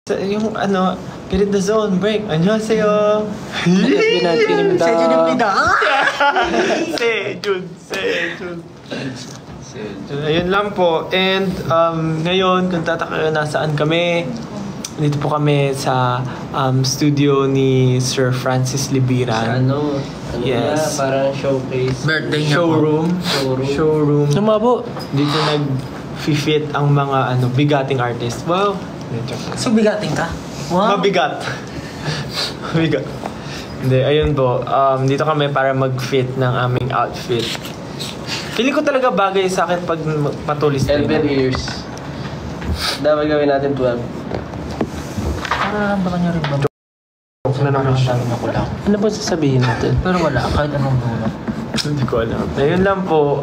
Yung get in the zone, break. 안녕하세요. 세준입니다. 세준. Ayun lang po. And ngayon, kung tataka nasaan kami, dito po kami sa studio ni Sir Francis Libiran. Yes. Parang showcase. Birthday niya Showroom. Sumabo. Dito nag-fit ang mga bigating artist. Wow. So bigating ka? Wow. Mabigat. Mabigat. Hindi, ayun po. Dito kami para mag-fit ng aming outfit. Feeling ko talaga bagay sa akin pag matulis tayo. 11 years. Dapat gawin natin 12. Nararamdaman niyo rin ba? Nararamdaman ako lang. Ano ba sasabihin natin? Pero wala, kahit anong dulo. Hindi ko alam. Ayun lang po.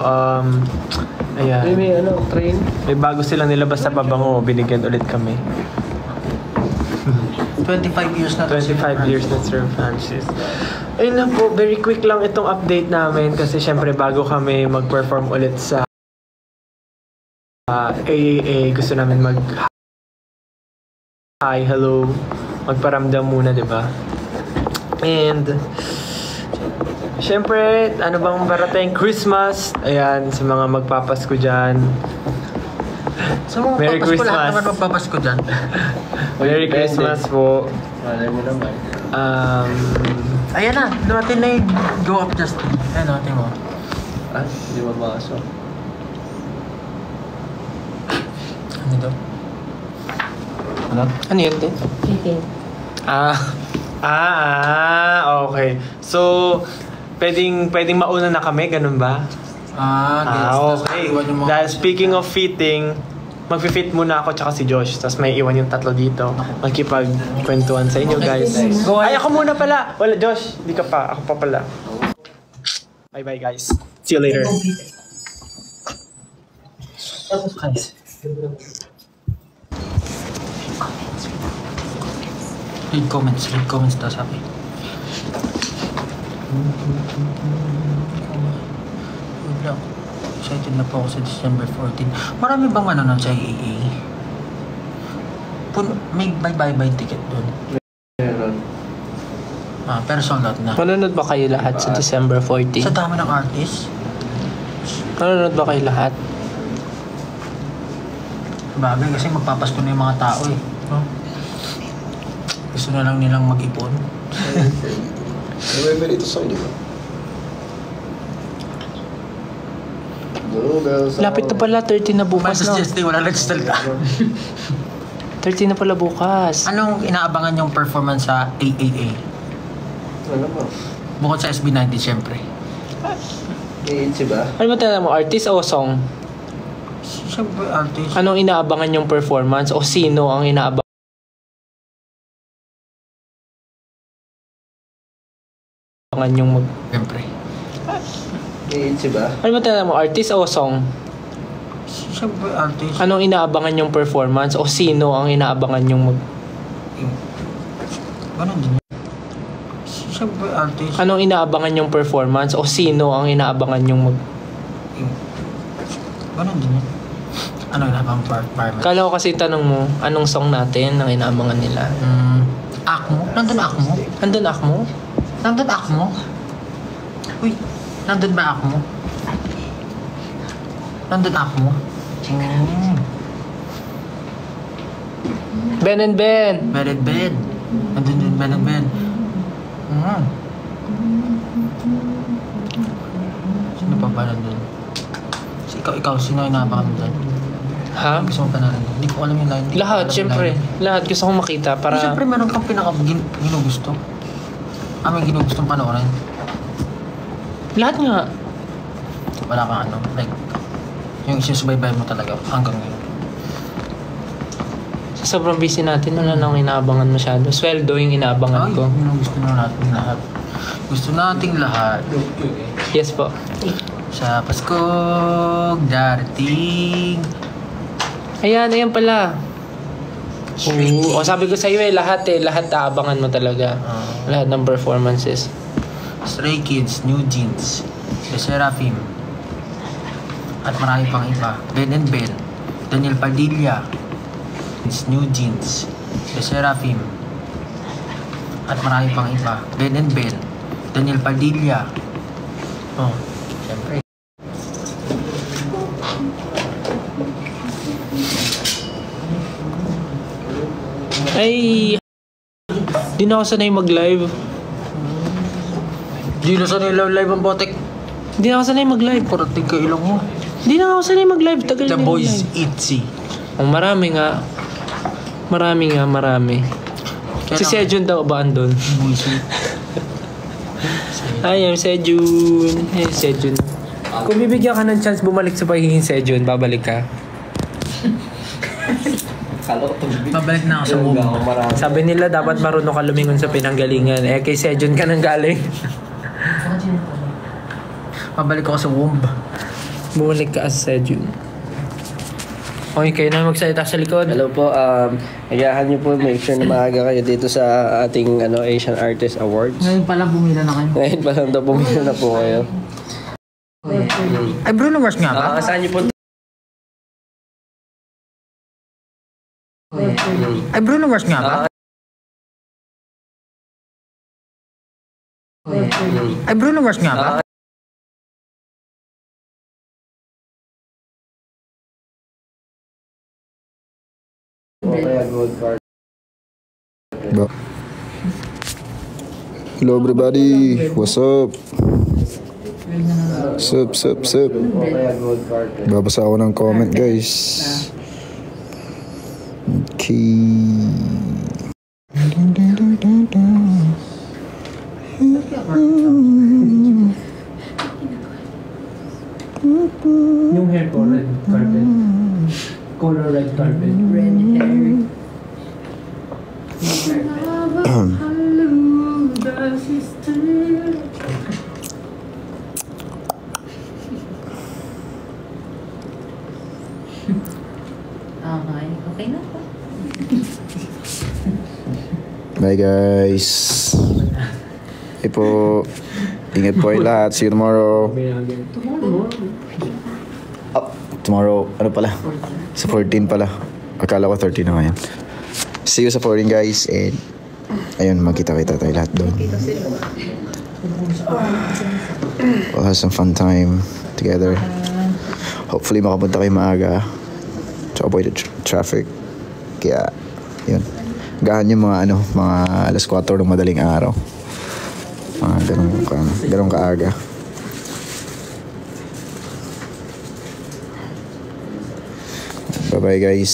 Ayan. May train. May bago silang nilabas sa pabango. Binigyan ulit kami. 25 years na. 25 years na Sir Francis. Ayun lang po. Very quick lang itong update namin. Kasi syempre bago kami mag-perform ulit sa AAA. Gusto namin hi, hello. Magparamdam muna, di ba? And syempre, ano bang parating? Christmas. Ayan, sa mga magpapasko dyan. Sa mga Merry papasko, lahat Christmas. naman magpapasko dyan. Merry Christmas po. Wala mo naman. Ayan na, natin na yung go up just. Ayan natin mo. Hindi mabasok. Ano ito? Ano yun, te? Okay. So, pwedeng mauna na kami, ganun ba? Okay. Dahil speaking of fitting, mag-fit muna ako tsaka si Josh. Tapos may iwan yung tatlo dito. Magkipagkwentuhan sa inyo, guys. Ay, ako muna pala. Wala, Josh. Di ka pa. Ako pa pala. Bye-bye, guys. See you later. Guys. Read comments daw sabi. Wait lang. Excited na po ako sa December 14. Marami bang nun sa AA? May bye-bye ticket doon. Meron. Pero sold out na. Manonood ba kayo lahat sa December 14? Sa dami ng artist? Manonood ba kayo lahat? Bagay kasi magpapasko na yung mga tao eh. Gusto na lang nilang mag-ipon. May merito sa inyo. Lapit na pala, 13 na bukas Bukas na. Just day, wala nagsalita. 13 na pala bukas. Anong inaabangan yung performance sa AAA? Ano ba? Bukod sa SB90, syempre. Iitsi ba? Ano ba tanda mo, artist o song? Syempre, artist. Anong inaabangan yung performance o sino ang inaabangan yung Syempre. Iitsi ba? Ano ba tanda mo, artist o song? Syempre, artist. Anong inaabangan yung performance o sino ang inaabangan yung Ganun din. Syempre, artist. Anong inaabangan yung performance o sino ang inaabangan yung Ganun din. Ano inaabangan performance? Kala ko kasi tanong mo, anong song natin ang inaabangan nila? Akmo? Nandun Akmo? Andun Akmo? Nandun Akmo? Uy, nandun ba Akmo? Nandun Akmo? Ben and Ben! Bed. Nandun din Ben. Sino pa ba nandun? Ikaw, sino inaabangan mo dun? Ha? Gusto mo pa narin? Hindi ko alam yung line. Lahat, syempre. Lahat gusto kong makita para... Siyempre meron kang ginugusto. May ginugustong panoorin. Lahat nga. Wala kang like, yung isusubaybay mo talaga hanggang ngayon. Sa sobrang busy natin, wala nang inaabangan masyado. Sweldo yung inaabangan ko. Yung gusto na natin lahat. Gusto nating lahat. Yes po. Sa Pasko, darating. Ayan pala. O sabi ko sa'yo lahat aabangan mo talaga. Lahat ng performances. Stray Kids, New Jeans, The Seraphim, at marami pang iba. Ben and Ben, Daniel Padilla, New Jeans, The Seraphim. At marami pang iba. Ben and Bell. Daniel Padilla. Oh, syempre. Ay, di na ako sanay mag-live. Di na sanay live ang botek. Di na ako sanay mag-live. Parating ka ilong mo. Di na ako sanay mag-live. Tagal The na boys mag-live. Itzy. Ang marami nga. Marami. Si Sejun daw ba andun? Boys Ay, I'm Sejun. Hey, Sejun. Kung bibigyan ka ng chance bumalik sa pagiging Sejun, babalik ka. Kala ko tumibig. Babalik na ako sa womb. Sabi nila dapat marunong ka lumingon sa pinanggalingan. Eh, kay Sejun ka nang galing. Babalik ako sa womb. Bumalik ka as Sejun. Okay, kayo na magsalita sa likod. Hello po, agahan niyo po, make sure na maaga kayo dito sa ating Asian Artist Awards. Ngayon pa lang bumila na kayo. Ngayon pa lang daw pumila na po kayo. Ay, Bruno Mars nga ba? Saan niyo po? Ay, Bruno Mars nga ba? Ay, Bruno Mars nga ba? Hello everybody, what's up? Sup. Babasa ako ng comment guys. Okay. Yung hair ko, red carpet. Color red carpet. Red hair. Okay na po. Bye guys. Okay po. Ingat po kayo lahat. See you tomorrow. Oh, tomorrow, ano pala? Sa 14 pala. Akala ko 13 na ngayon. See you sa 14 guys. And ayun, magkita-kita tayo lahat doon. We'll have some fun time together. Hopefully makapunta kayo maaga to avoid the traffic. Kaya, yun. Gahan yung mga mga alas 4 ng madaling araw. Mga ganong kaaga. Bye-bye guys.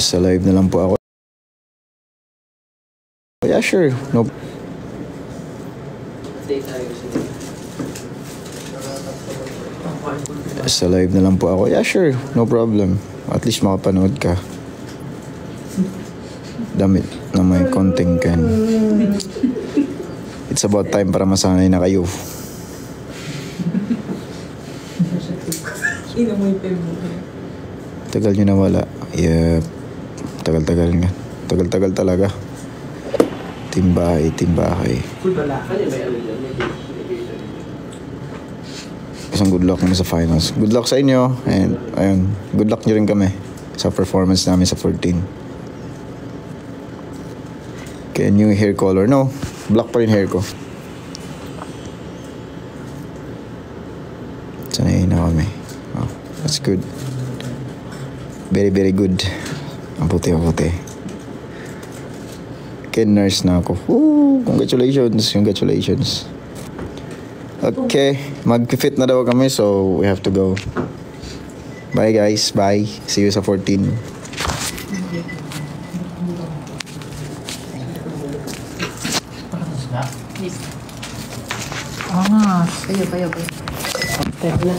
Sa live na lang po ako. Yeah, sure. No. Sa live na lang po ako. Yeah, sure. No problem. At least makapanood ka. Damit na may konting can. It's about time para masanay na kayo. Tagal nyo na wala. Yep. Tagal-tagal nga. Tagal-tagal talaga. Timbahay. Isang good luck naman sa finals. Good luck sa inyo. And ayun, good luck nyo rin kami sa performance namin sa 14. Kaya new hair color. No, black pa rin hair ko. Sanayin na kami. Oh, that's good. Very, very good. Ang puti. Kaya nurse na ako. Woo! Congratulations. Okay, mag-fit na daw kami so we have to go. Bye guys, bye. See you sa 14. Kayo.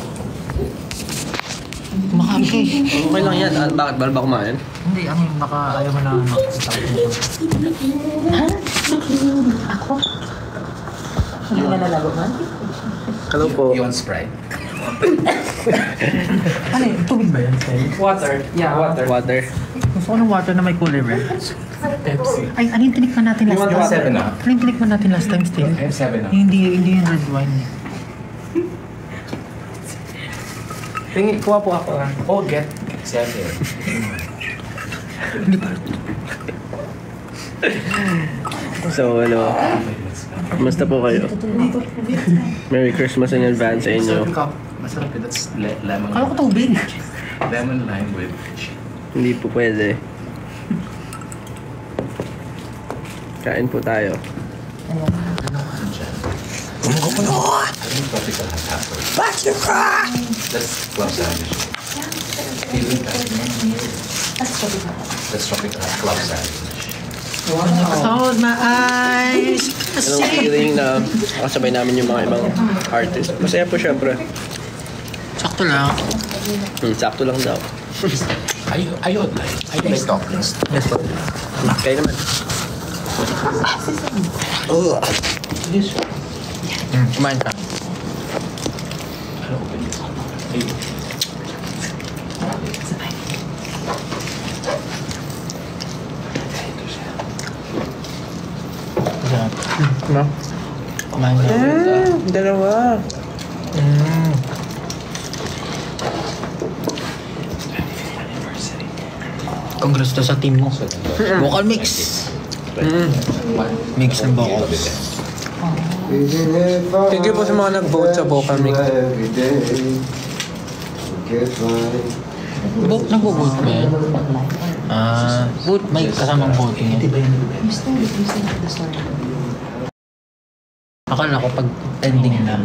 Makaki. Okay lang yan. Bakit? Bala ba kumain? Hindi, baka ayaw mo na Hindi na nalago man? Hello po. You want Sprite? Ano yun? Tubig ba yan? Water. Yeah, water. Gusto ko ng water na may cooler red. Pepsi. Ay, ano yung tinikman natin last time? want 7 up? Ano yung tinikman natin last time still? I have 7 up. Hindi yung red wine. Tingin, kuha po ako ah. Oh, get. So, ano, kumusta po kayo? Merry Christmas in advance sa inyo. Masarap yun. That's lemon. Kala ko tubig. Lemon lime with Hindi po pwede. Kain po tayo. tropical pepper. That's club sandwich. That's tropical club sandwich. Hold my eyes. Anong feeling na kasabay namin yung mga ibang artist? Masaya po syempre. Sakto lang. Sakto lang daw. I would like toppings. Yes po. Kaya naman. Kumain ka. No? Kumain ka. Dalawa. Congrats to sa team mo. Vocal mix. Mix ng vocals. Thank you po sa mga nag-vote sa vocal mix. Nag-vote ba yan? Vote, may kasamang voting yan. Akala ko pag ending na,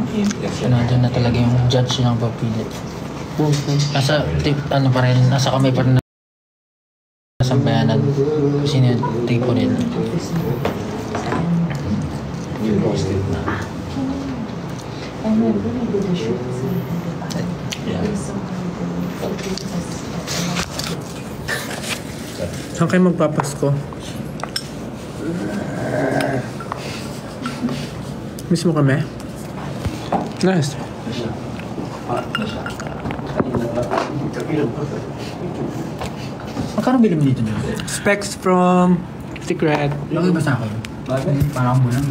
nandun na talaga yung judge ng papili. Nasa, ano pa rin, nasa kamay pa rin na sambayanan. Sino yung tipo nila. Saan kayo magpapasko? Miss mo kami? Nice. Magkano bili mo dito na? Specs from Secret. Lagi ba sa akin? Parang bulan.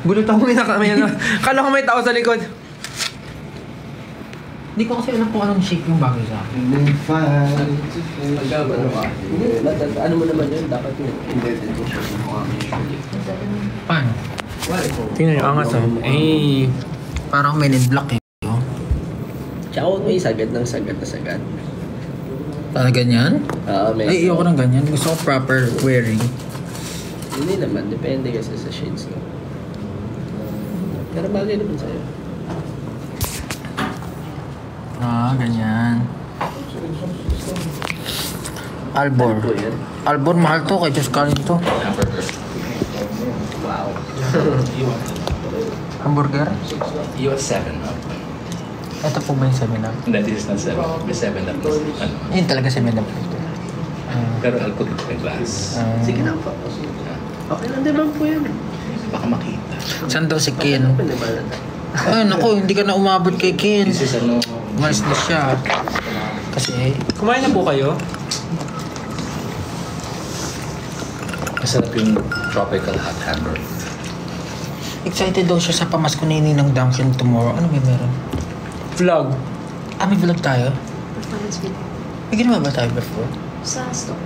Gulat ako may nakamay na. Kala ko may tao sa likod. Hindi ko kasi alam kung anong shape yung bagay sa akin. Ano mo naman yun? Dapat yun. Paano? Tingnan nyo, angas ah. Eh, parang men in black eh. Tsaka may sagad ng sagad na sagad. Parang ganyan? May Ay, ayoko ng ganyan. Gusto ko proper wearing. Hindi naman. Depende kasi sa shades mo. Pero bagay naman sa'yo. Ganyan. Albor. Ano po yan? Albor, mahal to. Kay Diyos Karin to. Wow. Hamburger? You have 7 up. Ito po ba yung 7-up? That is not 7. May 7 up. Ano? Yun talaga 7-up. Pero I'll put it in glass. Sige na po. Okay lang, di ba po yan? Baka makita. Saan daw si Ken? Panibalan na. Ay, naku, hindi ka na umabot kay Ken. This is ano... Umalis na siya. Kasi, Kumain na po kayo? Masarap yung tropical hot hamburger. excited daw siya sa pamasko ni Ninang Duncan tomorrow. Ano ba meron? Vlog. May vlog tayo? May ginawa ba tayo before? Sa store.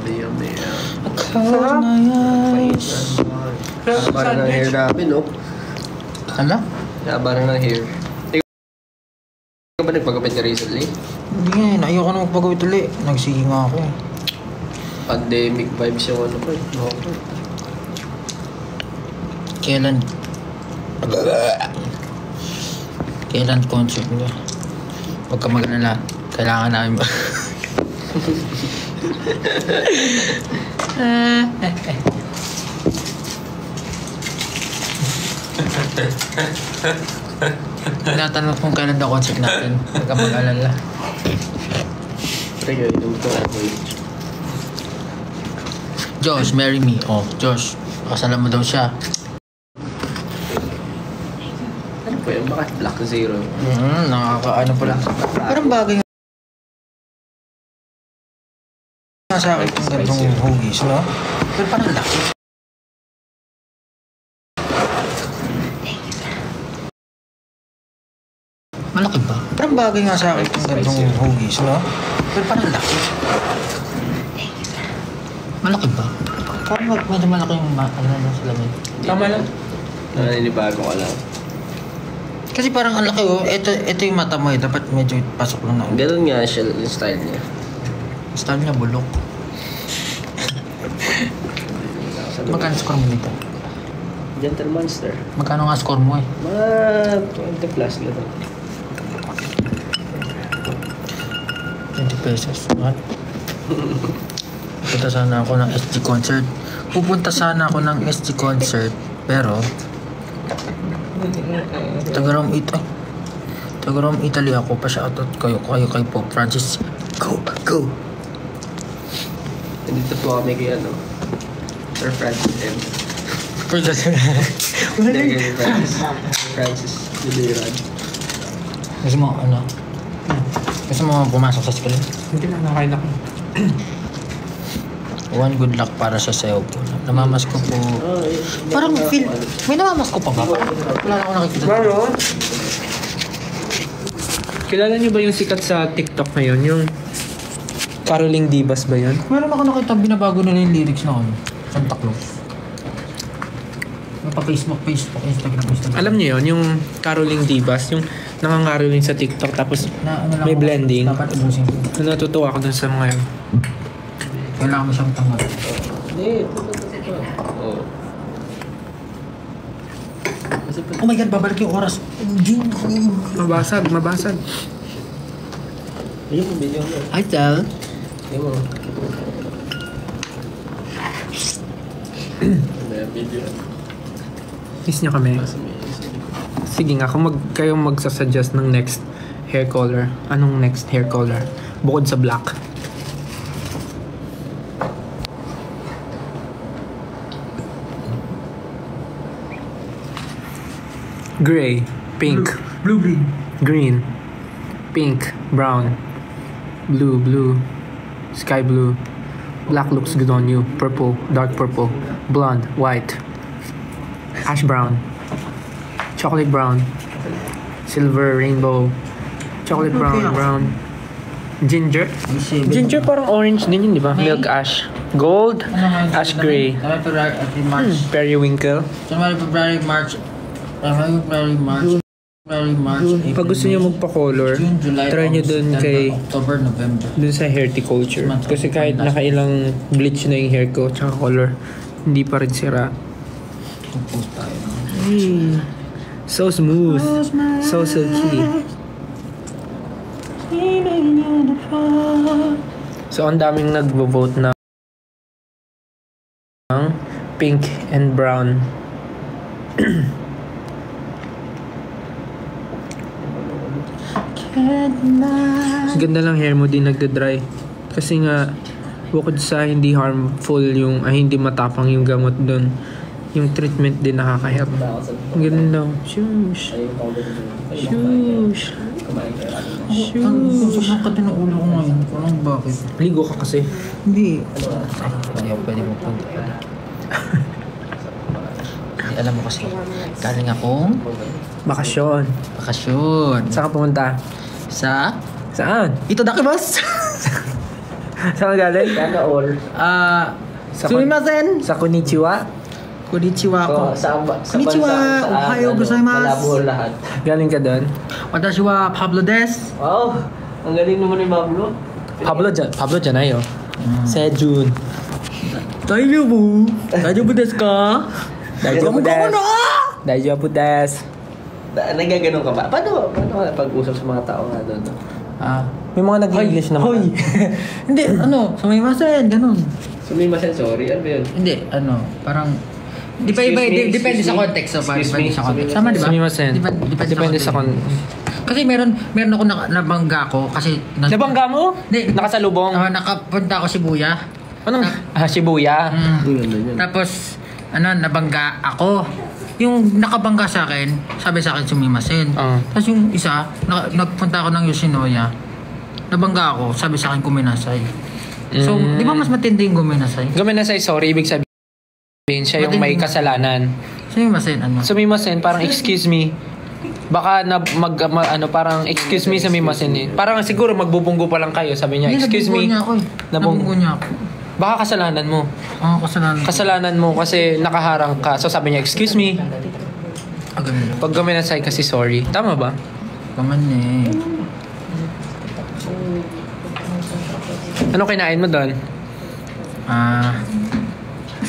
Yummy. Close my eyes. Parang ng hair namin, no? Ano? Parang ng hair. Ikaw ba nagpagupit ka recently? Hindi nga, ayoko na magpagawit ulit. Nagsige nga ako. Pandemic vibes yung ano ko eh. Okay. Kailan concert nila? Huwag ka mag-alala. Kailangan namin ba? Tinatanong kung kailan daw concert natin. Huwag ka mag-alala. Sige, inom ko ako eh. Josh, marry me. Oh, Josh. Kasalan mo daw siya. Ano po yun? Bakit Black Zero? Nakakaano pala. Parang bagay Sa akin yung ganitong hugis, no? Pero parang laki. Malaki ba? Parang bagay nga sa akin yung ganitong hugis, no? Pero parang laki. Malaki ba? Parang medyo malaki yung sa lamin. Tama lang. Naninibago ka lang. Kasi parang ang laki, oh. Ito yung mata mo, eh. Dapat medyo pasok lang na. Ganun nga siya, yung style niya. Style niya bulok. Magkano score mo dito? Gentle Monster. Magkano nga score mo eh? Mga 20 plus lang. 20 pesos. What? Pupunta sana ako ng SG concert. Pero Taga-Rome, Italy ako. Pa-shoutout kayo kay Pope Francis. Go! Nandito po kami kay Sir Francis M. Francis Julian. Gusto mo pumasok sa screen? Hindi na, nakain ako. One good luck para sa sayo po. Namamas ko po. Parang feel... May namamas ko pa ba? Wala na ako nakikita. Meron? Kilala niyo ba yung sikat sa TikTok ngayon? Yung Caroling Divas ba yun? Meron ako nakita binabago nila yung lyrics na ano. Santa Claus. Facebook, Instagram. Alam niyo yun? Yung Caroling Divas, yung nangangaroling sa TikTok tapos may blending. Dapat ubusin ko. Natutuwa ako dun sa mga yun. Kailangan mo siyang tanggap. Hindi, Oh my God, babalik yung oras. Mabasag. Ayun mo, video mo. Hi, Tel. Ayun mo. Video. Miss niyo kami. Sige nga, kung kayong magsasuggest ng next hair color, anong next hair color? Bukod sa black. Gray, pink, Blue. green, pink, brown, blue, sky blue, black looks good on you, purple, dark purple, blonde, white, ash brown, chocolate brown, silver, rainbow, chocolate brown, ginger. Ginger parang orange din yun, di ba? Milk ash. Gold, ash gray, periwinkle. January, March, Pag gusto niyo magpa-color, June, July, try niyo August, dun September, October, November. dun sa horticulture. Kasi kahit nakailang bleach na yung hair ko, tsaka color, hindi pa rin sira. Post tayo. So smooth. So silky. So, ang daming nagvo-vote ng pink and brown. Ganda lang hair mo, di nagda-dry. Kasi nga, bukod sa hindi harmful yung, hindi matapang yung gamot doon, yung treatment din nakaka-help. Ang ganda lang. Shush. Sobrang kati ng ulo ko ngayon. Parang bakit? Ligo ka kasi. Hindi. Hindi ako pwede magpunta. Hindi, alam mo kasi, galing akong Bakasyon. Saan ka pumunta? Saan? Ito daki boss! Saan ka galing? Sumimasen! Sa Konnichiwa? Konnichiwa ko. Konnichiwa! Ohayo gozaimasu! Malabo lahat. Galing ka doon? Watashi wa Pablo des! Wow! Ang galing naman ni Pablo. Pablo Janayo. Sejun. Daijoubu desu ka? Daijoubu desu. Nagaganon ka ba? Paano pag-usap sa mga tao nga doon? May mga nag-English naman. Hindi, sumimasen, ganun. Sumimasen, sorry. Ano ba yun? Hindi, parang... Depende sa context. Depende sa context. Tama, di ba? Sumimasen. Depende sa context. Kasi meron ako nabangga ko kasi... Nabangga mo? Hindi. Nakasalubong? Nakapunta ako Shibuya. Anong? Shibuya. Tapos, nabangga ako. Yung nakabangga sa akin, sabi sa akin sumimasen. Tapos yung isa, nagpunta ako ng Yoshinoya. Nabangga ako, sabi sa akin kuminasay. So, di ba mas matindi yung Gumenasay? Gumenasay, sorry, ibig sabihin siya yung may kasalanan. Sumimasen, ano? Sumimasen, parang excuse me. Baka parang excuse me sumimasen eh. Parang siguro magbubunggo pa lang kayo, sabi niya, excuse me. Nabunggo niya ako. Baka kasalanan mo. Oo, kasalanan. Kasalanan mo kasi nakaharang ka. So sabi niya, excuse me. Ganun. Pag Gumenasay kasi sorry. Tama ba? Kaman eh. Ano kinain mo doon?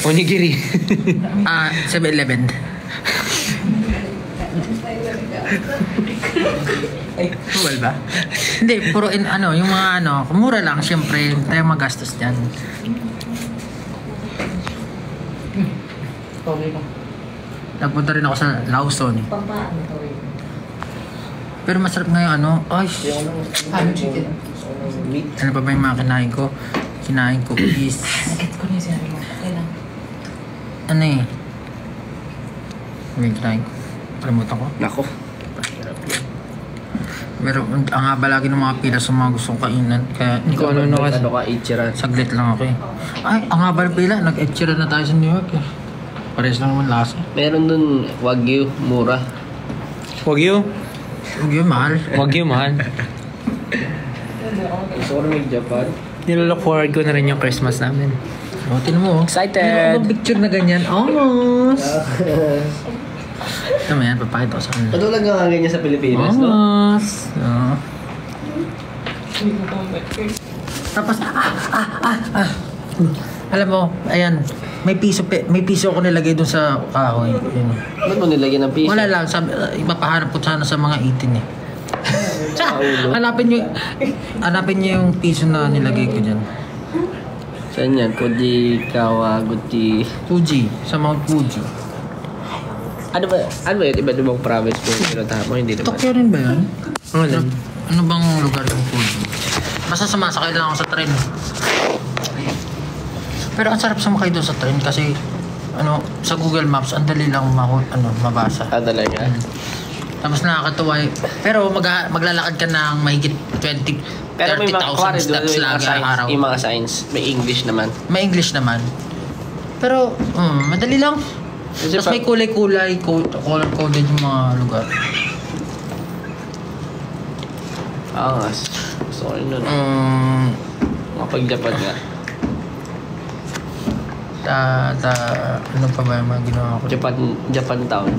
Onigiri. 7-Eleven. Well ba? Hindi, puro yung mga mura lang, syempre, tayo magastos dyan. Nagpunta rin ako sa Lawson. Pero masarap nga yung ay, ano pa ba yung mga kinain ko? Kinain ko is may kinain ko. Kalimutan ko. Nako. Pero ang haba lagi ng mga pila sa mga gustong kainan. Kaya hindi ko kasi. Ano ka, Ichiran? Saglit lang ako eh. Ay, ang haba ng pila. Nag-Ichiran na tayo sa New York eh. Parehas lang naman lasa. Meron dun Wagyu, mura. Wagyu? Wagyu, mahal. Wagyu, mahal. Gusto ko na mag-Japan. Nilook forward ko na rin yung Christmas namin. O, tinan mo. Excited! Meron akong picture na ganyan. Almost! Tama yan, papakita ko sa kanila. Patulad nga ganyan sa Pilipinas, no? Almost! Tapos, alam mo, ayan, may piso ako nilagay dun sa kahoy. Ba't mo nilagyan ng piso? Wala lang, ipapahanap ko sana sa mga 18 eh. Hanapin niyo yung piso na nilagay ko dyan. Saan yan? Kawaguchi. Fuji, sa Mount Fuji. Ano ba yun? Iba bang province mo yung pinuntahan mo? Hindi naman. Tokyo rin ba yun? Ano bang lugar yung Fuji? Basta sumasakay lang ako sa tren. Pero ang sarap sumakay doon sa tren kasi sa Google Maps, ang dali lang mabasa. Talaga? Tapos nakakatuwa pero maglalakad ka ng mahigit 20,000 steps lagi araw. Yung mga signs, may English naman. May English naman. Pero, madali lang. Tapos may kulay-kulay, color-coded yung mga lugar. Gusto ko rin nun. Mapag-Japan nga. Ano pa ba yung mga ginawa ko? Japan town.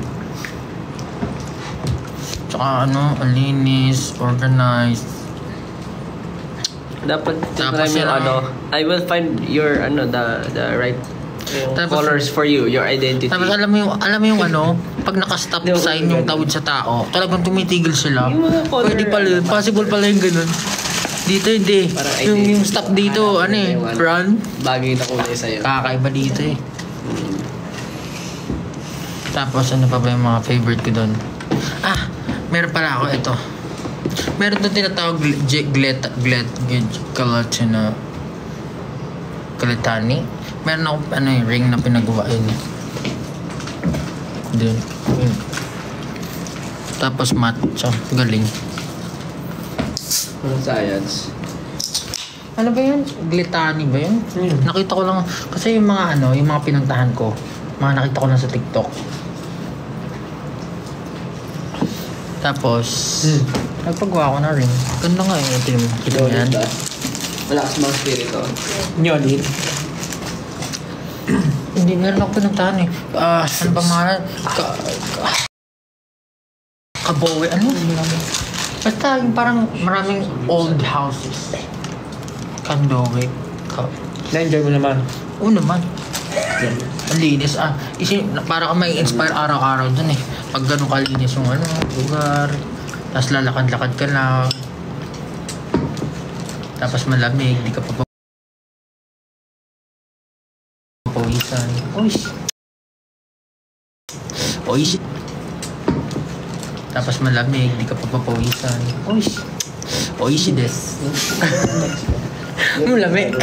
Tsaka linis, organized. Dapat try mo I will find your the right colors for you, your identity. Tapos alam mo yung pag naka-stop sign yung tawid sa tao, talagang tumitigil sila. Pwede pala yun, possible pala yung ganun. Dito hindi. Yung stop dito, run. Bagay na kulay sa'yo. Kakaiba dito eh. Tapos ano pa ba yung mga favorite ko doon? Meron pala ako ito. Meron doon tinatawag Galetani. Meron ako ring na pinagawa yun. Doon. Tapos matcha. Galing. Science. Ano ba yun? Gletani ba yun? Nakita ko lang. Kasi yung mga yung mga pinuntahan ko, mga nakita ko lang sa TikTok. Tapos, nagpagawa ko na rin. Ganda nga eh. Ito mo yan. Malakas mga spirito. Nyolid. Hindi, meron ako pinuntahan eh. Ano ba mga Kabowe, basta yung parang maraming old houses. Kandowe. Na-enjoy mo naman? Oo naman. Ang linis. Para ka may inspire araw-araw dun eh. Pag ganun kalinis yung lugar. Tapos lalakad-lakad ka lang. Tapos malamig, di ka pa pawisan. Oish. Tapos malamig, di ka pa papawisan. Oishi des. Malamig.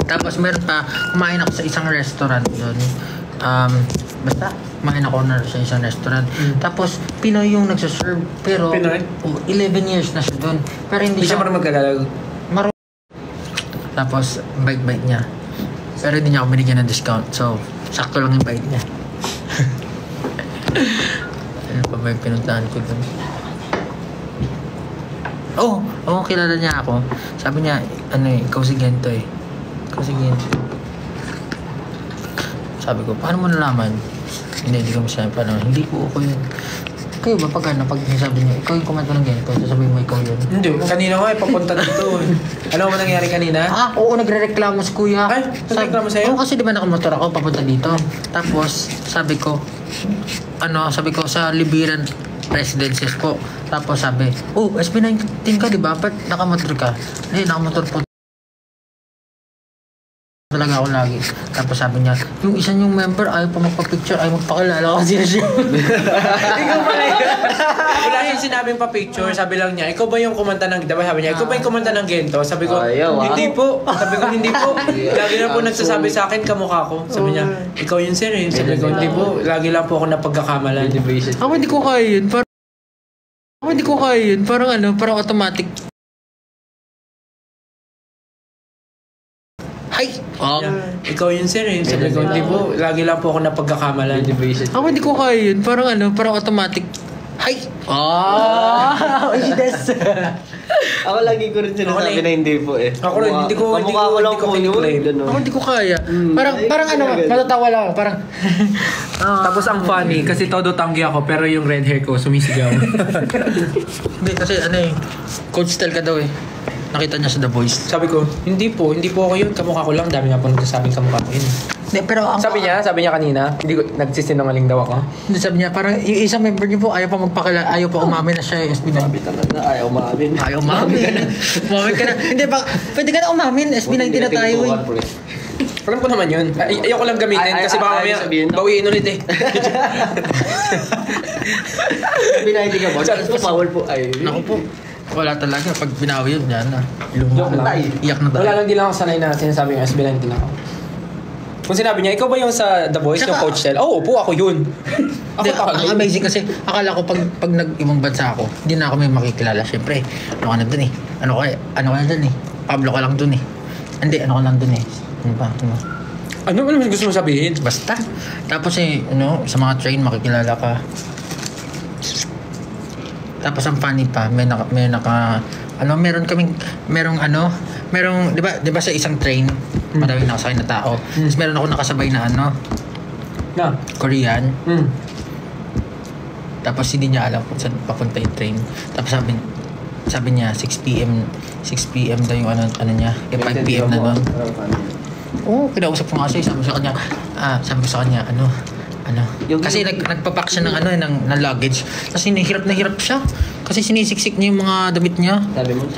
Tapos meron pa, kumain ako sa isang restaurant doon. Basta kumain ako sa isang restaurant. Tapos, Pinoy yung nagsaserve. Pero, Pinoy? 11 years na siya doon. Pero hindi Hindi siya marunong magkagalag. Tapos, bait-bait niya. Pero hindi niya ako binigyan ng discount. So, sakto lang yung bait niya. Ano pa ba yung pinuntahan ko doon? Oo, kilala niya ako. Sabi niya, ikaw si Gento eh. Ikaw si Gento. Sabi ko, paano mo nalaman? Hindi ko masabi pa naman. Hindi ko ako yun. Kayo ba pag sabi niya, ikaw yung kumanta ng Gento, sasabihin mo ikaw yun? Hindi, kanina nga papunta dito. Ano ba nangyari kanina? Oo, nagre-reklamo si kuya. Ay, nagre-reklamo sa'yo? Oo, kasi di ba nakamotor ako papunta dito. Tapos, sabi ko sa Libiran Residences po. Tapos sabi, SB19 ka di ba? Ba't nakamotor ka? Nakamotor po talaga ako lagi. Tapos sabi niya, yung isa niyong member ayaw pa magpa-picture, ayaw magpakilala kasi siya. Ikaw pala yun. Wala siyang sinabing pa-picture, sabi lang niya, ikaw ba yung kumanta ng, diba sabi niya, ikaw ba yung kumanta ng Gento? Sabi ko, hindi po. Sabi ko, hindi po. Lagi na po nagsasabi sa akin, kamukha ko. Sabi niya, ikaw yun sir eh. Sabi ko, hindi po. Lagi lang po ako napagkakamalan. Ako hindi ko kaya yun. Parang automatic. Ay! Ikaw yun sir eh. Sabi ko, hindi po. Lagi lang po ako napagkakamalan. Ako hindi ko kaya yun. Parang automatic. Ay! Ako lagi ko rin sinasabi na hindi po eh. Ako rin, hindi ko kiniklaim. Ako hindi ko kaya. Parang matatawa lang. Parang... Tapos ang funny, kasi todo tanggi ako, pero yung red hair ko sumisigaw. Hindi, kasi coach style ka daw eh. Nakita niya sa The Voice. Sabi ko, hindi po ako yun. Kamukha ko lang. Dami nga po nagsasabing kamukha ko yun. Hindi, pero Sabi niya kanina, hindi ko, nagsisinungaling daw ako. Hindi, sabi niya, parang yung isang member niyo po, ayaw pa umamin na siya yung SB19. Ayaw umamin. Ayaw umamin ka na. Umamin ka na. Hindi ba, pwede ka na umamin. SB19 na tayo eh. Alam ko naman yun. Ayoko lang gamitin kasi baka mamaya bawiin ulit eh. SB19 ka ba? Tapos bawal po. Naku po. Wala talaga. Pag binawi yun, yan na. Iyak na tayo. Wala lang, di lang ako sanay na sinasabi yung SB19 ako. Kung sinabi niya, ikaw ba yung sa The Voice, yung coach Tel? Oo po, ako yun. Ang amazing kasi, akala ko pag nag-ibang bansa ako, hindi na ako may makikilala. Siyempre, ano ka na dun eh. Ano ka na dun eh. Pablo ka lang dun eh. Hindi, ano ka lang dun eh. Ano gusto mo sabihin? Basta. Tapos sa mga train, makikilala ka. Tapos ang funny pa, di ba sa isang train, madaming nakasakay na tao. Tapos meron ako nakasabay na Korean. Tapos hindi niya alam kung saan papunta yung train. Tapos sabi niya 6 PM daw yung ano niya. 5 PM na doon. Oo, kinausap ko nga siya. Sabi ko sa kanya, kasi nagpapak siya ng luggage. Tapos hirap na hirap siya. Kasi sinisiksik niya yung mga damit niya. Sabi niya,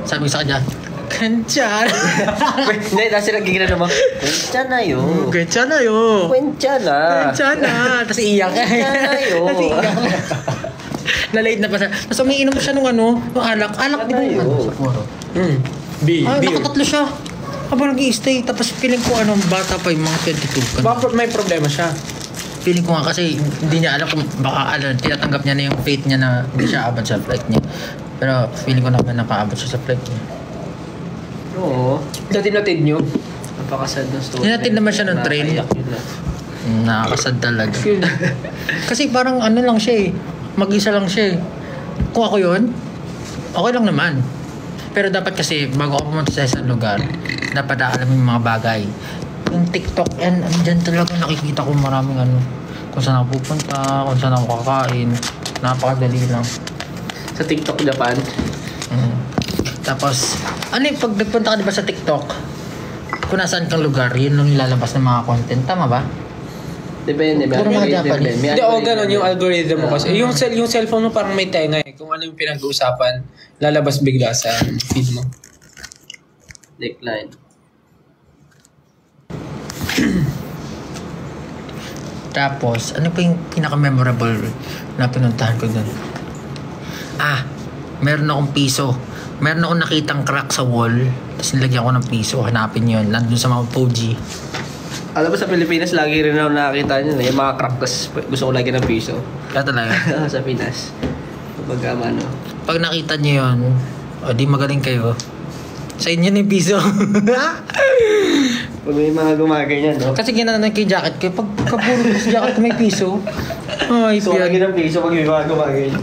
sabi ko sa kanya, Kwencha. Hindi, kasi nagiging naman. Kwencha na yun. Kwencha na yun. Kwencha na. Tapos iiyak ka. Kwencha na yun. Na-late na pa siya. Tapos umiinom siya nung alak. Alak din yun. Nakatatlo siya. Habang nag-i-stay. Tapos feeling ko bata pa yung mga 22. Baka may problema siya. Feeling ko nga kasi hindi niya alam kung baka tinatanggap niya na yung fate niya na hindi siya abot sa flight niya. Pero feeling ko naman nakaabot siya sa flight niya. Oo. Natid nyo? Napakasad na story. Hinatid naman siya ng train. Nakakasad talaga. Kasi parang lang siya eh. Mag-isa lang siya eh. Kung ako yun, okay lang naman. Pero dapat kasi bago ako pumunta sa isang lugar, dapat alam yung mga bagay. Yung TikTok and dyan talaga nakikita ko maraming kung saan ako pupunta, kung saan ako kakain. Napakadali lang. Sa TikTok Japan? Tapos, pag nagpunta ka diba sa TikTok, kung nasaan kang lugar, yun lang ilalabas ng mga content. Tama ba? Depende. Puro mga Japanese. Hindi, ganun yung algorithm mo kasi. Yung cellphone mo parang may tenga eh. Kung ano yung pinag-uusapan, lalabas bigla sa feed mo. Decline. Tapos, ano pa yung pinaka-memorable na pinuntahan ko dun? Meron akong piso. Meron akong nakitang crack sa wall. Tapos nilagyan ko ng piso. Hanapin yun. Nandun sa Mount Fuji. Alam mo sa Pilipinas, lagi rin ako nakakita nyo na yung mga crack, tas gusto ko lagi ng piso. Kaya talaga. Sa Pinas. Kapag ano. Pag nakita nyo yun, o di magaling kayo. Sa inyo na yung piso. Pag may mga gumaganyan, no? Kasi ginanay kay jacket ko. Pag kapuro ko sa jacket ko may piso. Ay, So, lagi ng piso pag may mga gumaganyan.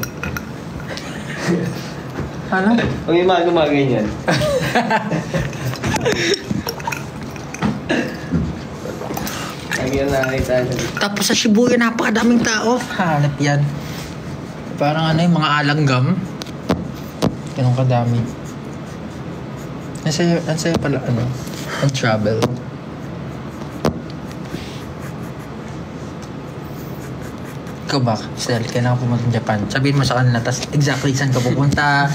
Ano? Pag may mga gumaganyan. Lagi na nakakita nyo. Tapos sa Shibuya, napakadaming tao. Hanap yan. Parang ano yung mga alanggam. Ganun kadami. Nasa'yo pala ano, ang travel. Ikaw ba, Stel, kailangan pumunta ng Japan. Sabihin mo sa kanila, tas exactly saan ka pupunta,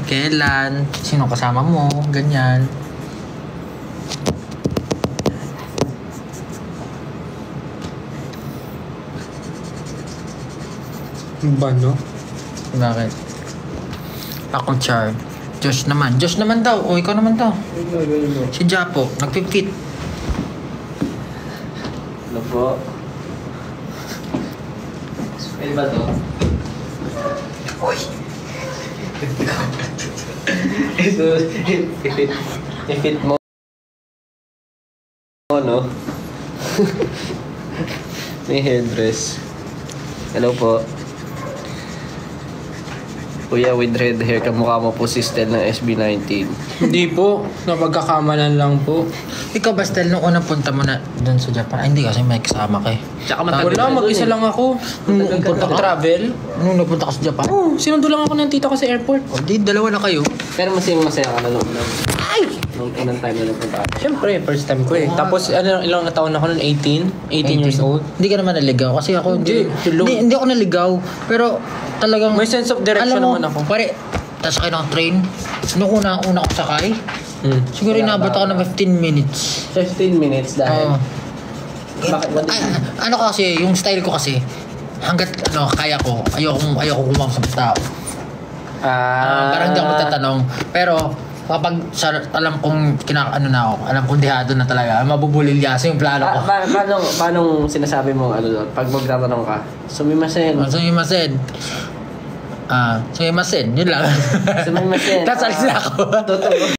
kailan, sino kasama mo, ganyan. Ba, no? Bakit? Ako, Char. Josh naman daw. O, ikaw naman daw. Si Japo, nagpipit. Ano po? Pwede ba to? Uy! Ito, if it mo, no? May headdress. Hello po. Kuya with red hair, kamukha mo po si Stel ng SB19. Hindi po. Napagkakamalan lang po. Ikaw ba, Stel, nung unang punta mo na doon sa Japan? Ay, hindi kasi may kasama ka eh. Tsaka matagal Wala, na mag-isa dun lang ako. Nung punta ka? Travel. Nung napunta ka sa Japan? Oh, sinundo lang ako ng tita ko sa airport. O, di, dalawa na kayo. Pero masaya ka na nung unang time na nagpunta ka. Siyempre, first time ko eh. Tapos, ilang taon ako nun? 18 years old. Hindi ka naman naligaw kasi ako Hindi, hello. hindi ako naligaw. Pero talagang May sense of direction alam mo, naman ako. Pare, tasakay ng train. Nung una ko sakay, siguro inabot ako ng 15 minutes. 15 minutes dahil. Oo. Bakit? What Ay, ano kasi, yung style ko kasi, hanggat kaya ko, ayoko kumang sa tao. Parang hindi ako magtatanong. Pero, kapag alam kong alam kong dihado na talaga, mabubulilyaso yung plano ko. Paano sinasabi mo doon? Pag magtatanong ka, sumimasen. Sumimasen, yun lang. Sumimasen. Tapos alis na ako. Totoo.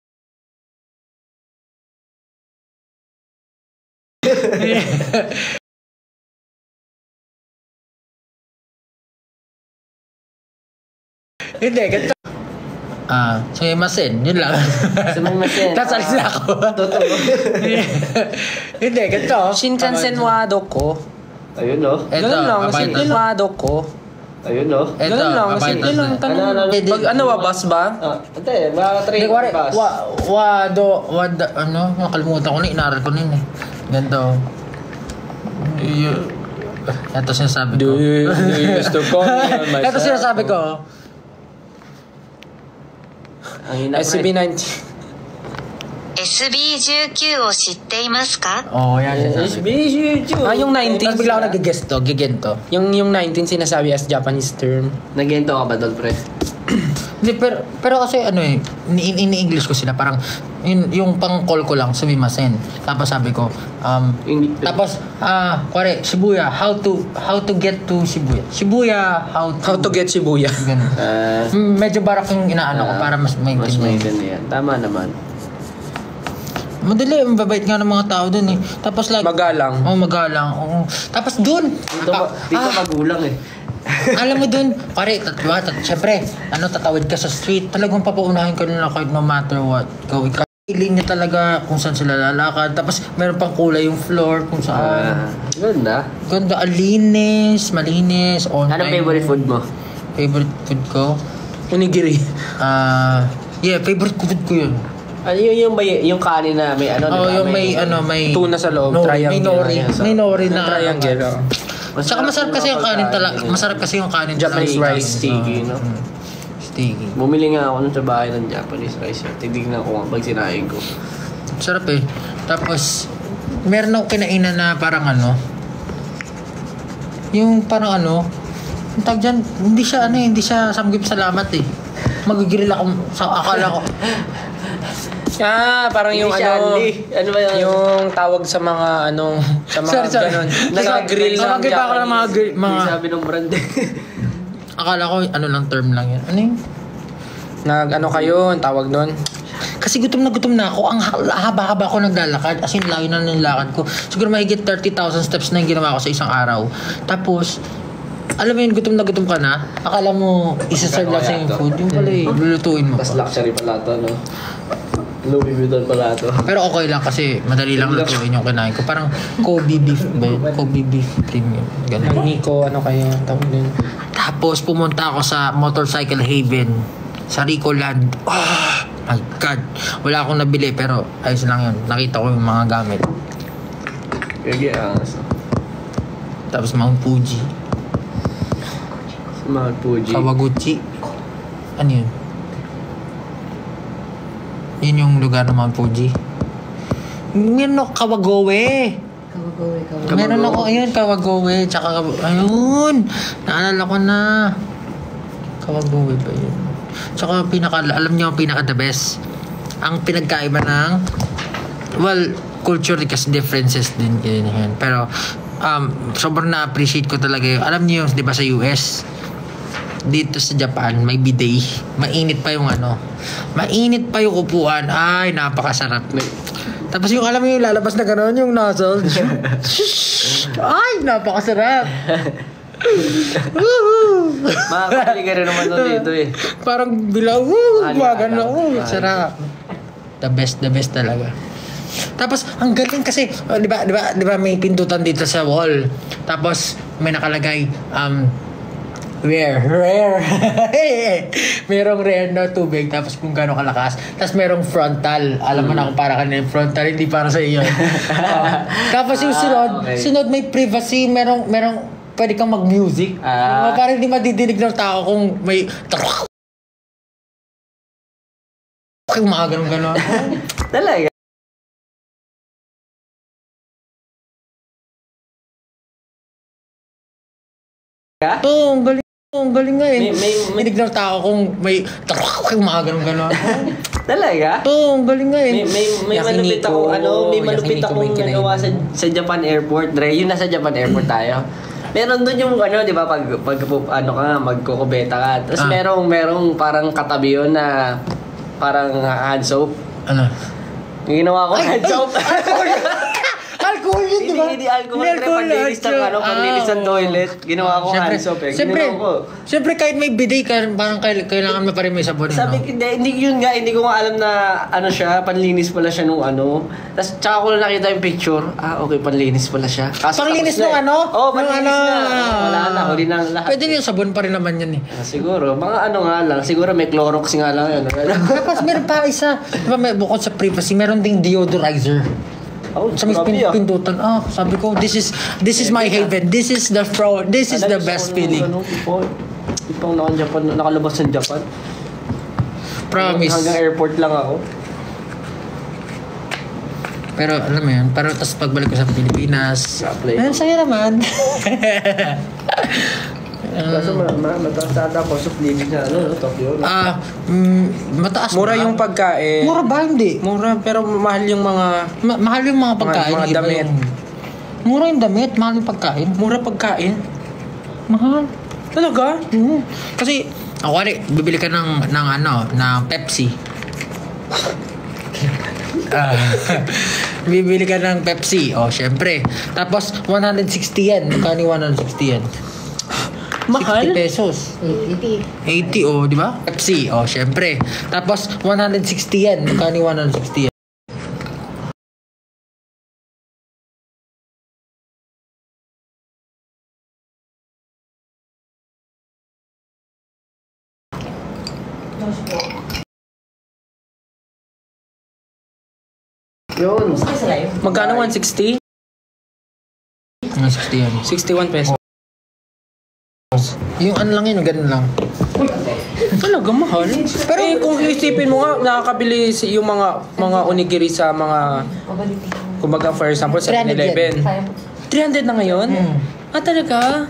Hindi, ganito. Sumimasen, yun lang. Sumimasen. Tapos alis na ako. Totoo. Hindi, ganito. Shinkansen wa doko. Ayun, no? Ganun lang, Shinkansen wa doko. Ayun, no? Ganun lang, Shinkansen lang. Ano ba, bus ba? Ate, mga train bus. Nakalimutan ko na, inaral ko na yun eh. Ganito. Ito sinasabi ko. Do you used to call me on my Ito sinasabi ko. SCB-19. SB19 を知っていますか? Oo, yan sinasabi. Yung 19. Tapos bigla ako nag-gigento. Yung 19 sinasabi as Japanese term. Nagento ka ba doon, pre? Hindi, pero kasi in-English ko sila. Parang, yung pang-call ko lang, sumimasen. Tapos sabi ko, kuwari, Shibuya, how to get to Shibuya. Shibuya, how to get Shibuya. Ganun. Medyo barak yung inaano ko para mas maintindihan. Mas maintindihan. Tama naman. Madali, mababait nga ng mga tao dun eh. Tapos like... Magalang. Magalang. Oo. Tapos dun! Dito magulang eh. Alam mo dun, pare, syempre, tatawid ka sa street, talagang papaunahin ka nila kahit no matter what. Gawin ka. Linya talaga kung saan sila lalakad. Tapos meron pang kulay yung floor kung saan. Ganda. Ganda, malinis, on time. Anong favorite food mo? Favorite food ko? Onigiri. Favorite food ko yun. Ano yung kanin na may may tuna sa loob, triangle. May nori na triangle. Saka masarap kasi yung kanin talaga. Masarap kasi yung kanin Japanese rice. Sticky, no? Sticky. Bumili nga ako nun sa bahay ng Japanese rice. Titignan ko pag sinain ko. Sarap eh. Tapos, meron ako kinainan na parang yung parang yung tag dyan, hindi siya samgip salamat eh. Mag-grill ako akala ko. Parang yung Ano ba yun? yung tawag sa mga sa mga ganun. Sa grill ng Nagkakita ako ng mga Hindi sabi ng brand. Akala ko lang term lang yan. Ano yun? kayo, ang tawag doon. Kasi gutom na ako. Ang haba-haba ako naglalakad. As in, layo na ng lakad ko. Siguro mahigit 30,000 steps na yung ginawa ko sa isang araw. Tapos, alam mo yun, gutom ka na. Akala mo, isa-serve lang sa yung food. Yung pala lulutuin mo. Mas luxury pala ito, no? Louis Vuitton pala ito. Pero okay lang kasi madali lang lutuin yung kinain ko. Parang Kobe beef ba yun? Kobe beef premium. Ganun. Nico, kayo, tawag din. Tapos pumunta ako sa Motorcycle Haven sa Ricoland. Oh my God. Wala akong nabili pero ayos lang yun. Nakita ko yung mga gamit. Tapos Mount Fuji. Mount Fuji. Kawaguchi. Ano yun? Yun yung lugar ng Mount Fuji. Meron ako Kawagoe. Meron ako, ayun, Kawagoe. Tsaka, ayun. Naalala ko na. Kawagoe ba yun? Tsaka, alam niyo ang pinaka-the best. Ang pinagkaiba ng, culture kasi differences din. Yan. Pero, sobrang na-appreciate ko talaga yun. Alam niyo, di ba sa US, dito sa Japan, may bidet. Mainit pa yung mainit pa yung upuan. Ay, napakasarap. Tapos yung alam mo yung lalabas na gano'n, yung nozzle. Ay, napakasarap. Makakabili ka rin naman doon dito eh. Parang bilaw. Gumagano. Sarap. The best talaga. Tapos, ang galing kasi, di ba may pindutan dito sa wall. Tapos, may nakalagay, rare. Merong rare na tubig tapos kung gaano kalakas. Tapos merong frontal. Alam mo na kung para kanina yung frontal, hindi para sa iyo. Tapos yung sunod may privacy, merong pwede kang mag-music. Parang hindi madidinig ng tao kung may mga ganun. Talaga? Oo, ang galing nga eh. May ng tao kung may mga ganun. Talaga? Oo, ang galing nga eh. May malupit ako, akong nagawa sa Japan Airport, Dre. Yun nasa Japan Airport tayo. Meron doon yung di ba, pag magkukubeta ka. Tapos merong parang katabi yun na parang hand soap. Ano? Yung ginawa ko hand soap. Alcohol yun, di ba? Hindi alcohol. Panlinis ng toilet. Ginawa ko hand soap eh. Siyempre, kahit may bidet ka, parang kailangan mo pa rin may sabon. Sabi ko, hindi ko nga alam na siya, panlinis pala siya nung Tapos, tsaka ko lang nakita yung picture. Okay, panlinis pala siya. Panglinis nung panlinis na. Wala na, huli na lahat. Pwede yung sabon pa rin naman yan eh. Siguro, mga nga lang. Siguro may Clorox nga lang yan. Tapos meron pa isa. Diba, bukod sa privacy, meron ding deodorizer. Sa may pindutan. Sabi ko, this is my haven. This is the best feeling. Ipang nakalabas ng Japan. Promise. Hanggang airport lang ako. Pero alam mo yun, tapos pagbalik ko sa Pilipinas, saya naman. Kaso mataas ako sa living na Tokyo. Mataas mura yung pagkain. Mura ba? Hindi. Mura pero mahal yung mga pagkain. Mga damit. Mura yung damit, mahal yung pagkain. Mura pagkain? Mahal. Talaga? Kasi, bibili ka ng Pepsi. Bibili ka ng Pepsi. Syempre. Tapos, 160 yen. Magkano 160 yen? Mahal? 60 pesos. 80, di ba? Pepsi, syempre. Tapos, 160 yen. Magkano 160 yen? Yun. Magkano 160? 160 yen. 61 pesos. Yung lang yun, ganun lang. Talaga mahal. Pero kung isipin mo nga, nakakabili yung mga onigiri sa mga, kumbaga for example, 7-Eleven. 300 na ngayon? Talaga?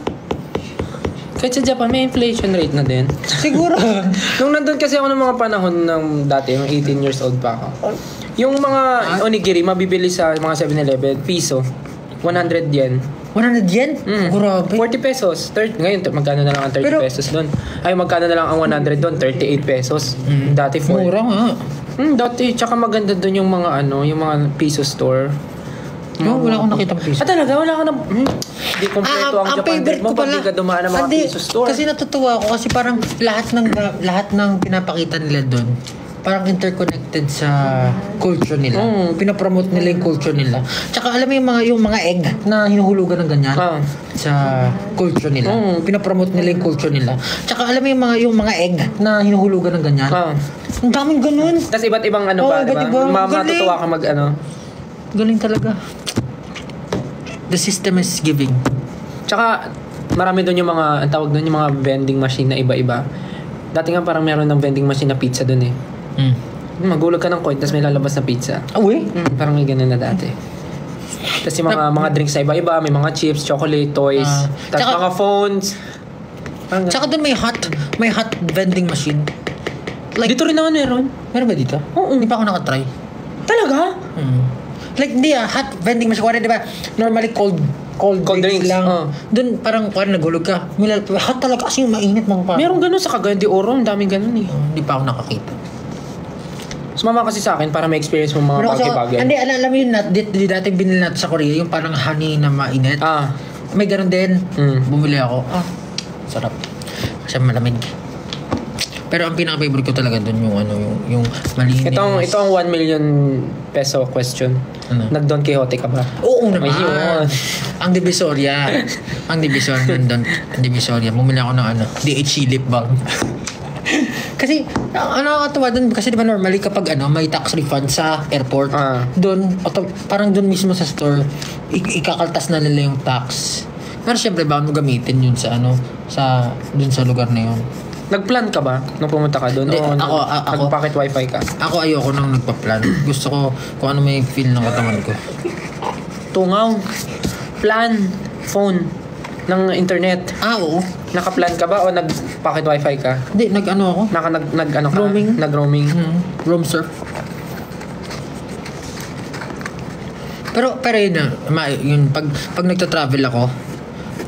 Kahit sa Japan, may inflation rate na din. Siguro. Nung nandun kasi ako ng mga panahon ng dati, yung 18 years old pa ako. Yung mga onigiri, mabibili sa mga 7-Eleven, piso. 100 yen. 100 yen? Grabe. 40 pesos. Ngayon, magkano na lang ang 30 pesos doon? Ay, magkano na lang ang 100 doon? 38 pesos. Dati 4. Mura nga. Dati, tsaka maganda doon yung mga yung mga piso store. No, wala akong nakita piso. Talaga? Wala ka na... Hindi kompleto ang Japan favorite mo ko pag pala. di ka dumaan ng mga piso store. Kasi natutuwa ako kasi parang lahat ng pinapakita nila doon parang interconnected sa culture nila. Pinapromote nila yung culture nila. Tsaka alam mo yung mga egg na hinuhulugan ng ganyan sa culture nila. Pinapromote nila yung culture nila. Tsaka alam mo yung mga egg na hinuhulugan ng ganyan. Ang daming ganun. Tapos iba't ibang ba, diba? Matutuwa ka Galing talaga. The system is giving. Tsaka marami doon yung mga, ang tawag doon yung mga vending machine na iba-iba. Dati nga parang meron ng vending machine na pizza doon eh. Magulog ka ng coin, tapos may lalabas na pizza. Uy? Parang may ganun na dati. Tapos yung mga drinks na iba-iba, may mga chips, chocolate, toys, tapos mga phones. Tsaka doon may hot vending machine. Like, dito rin naman meron. Meron ba dito? Oo. Hindi pa ako nakatry. Talaga? Like, hindi hot vending machine. Di ba? Normally cold drinks lang. Doon parang nagulog ka. Hot talaga kasi mainit mga pa. Meron ganun sa Cagayan de Oro. Ang daming ganun eh. Hindi pa ako nakakita. Sumama kasi sa akin para ma-experience mo mga bagay-bagay. Hindi, alam mo yun, dati binili natin sa Korea, yung parang honey na mainit. May ganun din. Bumili ako. Sarap. Kasi malamig. Pero ang pinaka-favorite ko talaga doon yung malinis. Ito ang 1 million peso question. Nag-Don Quixote ka ba? Oo naman. Ang Divisoria. Ang Divisoria. Bumili ako ng DHC lip balm. Kasi, nakakatawa doon. Kasi diba normally kapag may tax refund sa airport, doon, parang doon mismo sa store, ikakaltas na nila yung tax. Pero syempre, baka mo gamitin yun doon sa lugar na yun. Nagplan ka ba nung pumunta ka doon? Ako. Nag-pocket wifi ka? Ako ayoko nang nagpa-plan. Gusto ko kung ano may feel ng katawan ko. Tungaw. Plan. Phone. Ng internet. Oo. Naka-plan ka ba o nag-pocket wifi ka? Hindi, nag-ano ako. Nag-ano ka? Roaming. Nag-roaming. Roam surf. Pero yun yun, pag nagta-travel ako,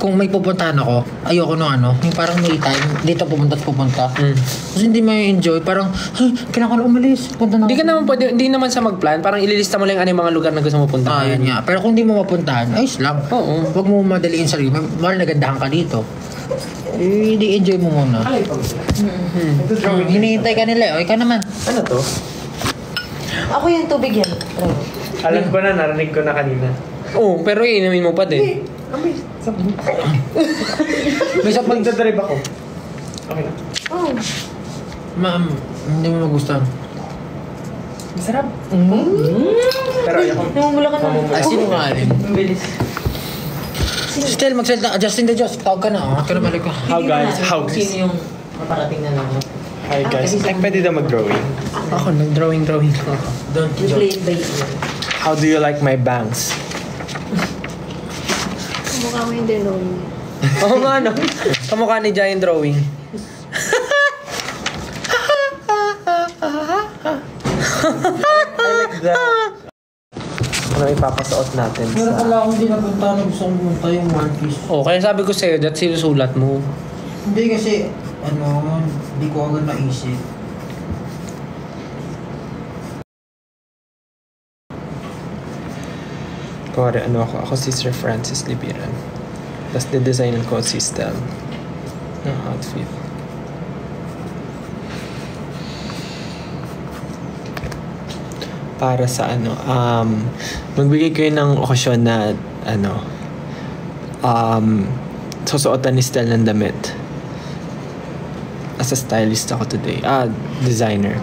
kung may pupuntahan ako, ayoko nung yung parang may time, dito pupunta. Kasi hindi may enjoy, parang, kailangan ko na umalis, punta na. Hindi naman sa mag-plan, parang ililista mo lang yung mga lugar na gusto mo puntahan. Yun nga. Pero kung hindi mo mapuntahan, ayos lang. Oo. Huwag mo madaliin sarili. Mahal nagandahan ka dito. Hindi enjoy mo muna. Hinihintay ka nila. Ikaw naman. Ano to? Ako yung tubig yan. Alam ko na, narinig ko na kanina. Oo, pero iinumin mo pa din. May sabang magdadrive ako. Okay na. Ma'am, hindi mo magustuhan. Masarap. Pero ayoko. Namumula ka na. Sino nga alin? Bilis. Still, magsalita. Justin the Just. Tawag ka na. Ka na balik ko. How guys? Sino yung maparating na lang? Hi guys. Pwede daw mag-drawing. Ako, nag-drawing ako. Don't You play it by ear. How do you like my bangs? Mukha mo yung drawing. Oo nga, no? Kamukha ni Giant Drawing. Ano ipapasuot natin Meron pala akong hindi napunta na gusto kong pumunta yung One Piece. Kaya sabi ko sa'yo, that sinusulat mo. Hindi kasi, hindi ko agad naisip. Kore, ako si Sir Francis Libiran. Tapos the-design ko si Stel ng outfit. Para sa magbigay kayo ng okasyon na susuotan ni Stel ng damit. As a stylist ako today. Designer.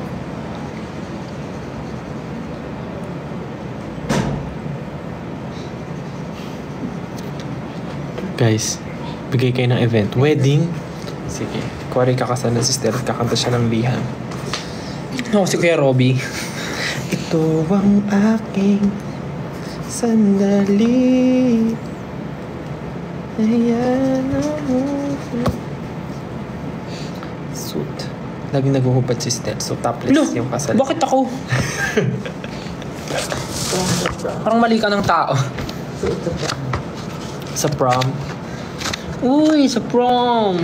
Guys, bigay kayo ng event. Wedding. Sige. Kuwari kakasal na si Stel at kakanta siya ng lihan. Ako si Kuya Robby. Ito ang aking sandali. Ayan ang Laging naguhubad si Stel. So, topless Lo, yung kasal. bakit ako? Parang mali ka ng tao. Sa prom. Uy, sa prom.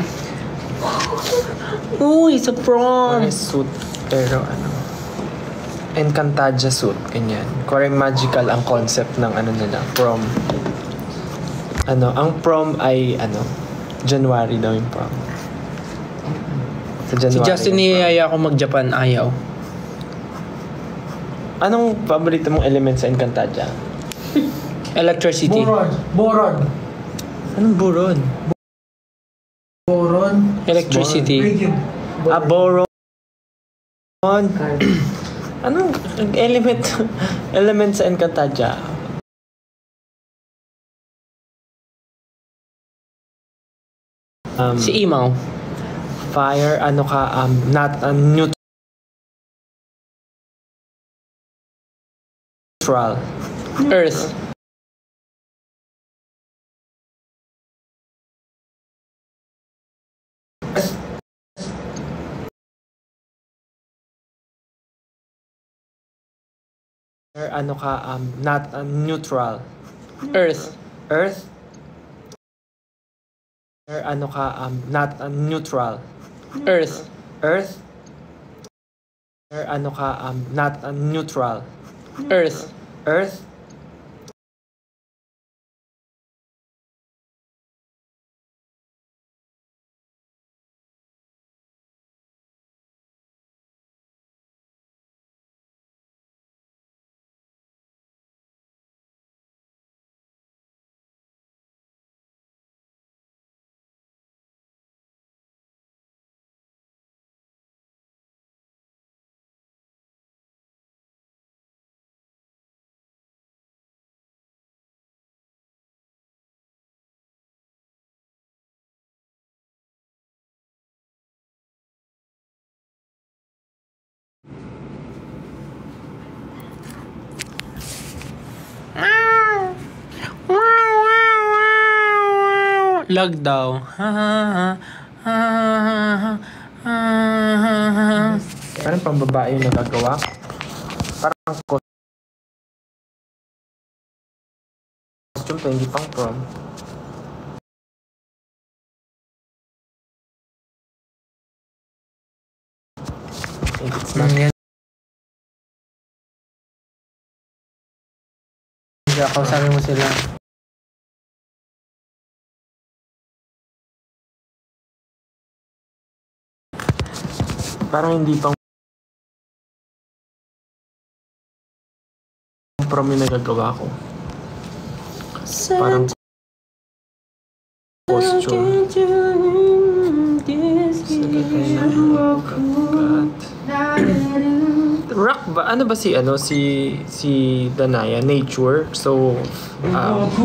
Uy, sa prom. May suit. Pero Encantadia suit. Ganyan. Kore magical ang concept ng nila. Prom. Ang prom ay January daw yung prom. Sa Si January. Justin niyaya ako mag-Japan, ayaw. Anong paborito mong element sa Encantadia? Electricity. Boron. Anong buron? Electricity. Boron. Anong element sa Encantadia? Si Imaw. Fire, not neutral. Earth. Not neutral. Earth. Earth. Not neutral. Earth. Earth. Not neutral. Earth. Earth. Lag daw. Parang pambabae yung nagagawa. Parang costume to, hindi pang prom. It's not. Kausapin mo sila. Parang hindi pang prom yung nagagawa ko. Parang costume. Rock ba? Ano ba si Danaya? Nature. So,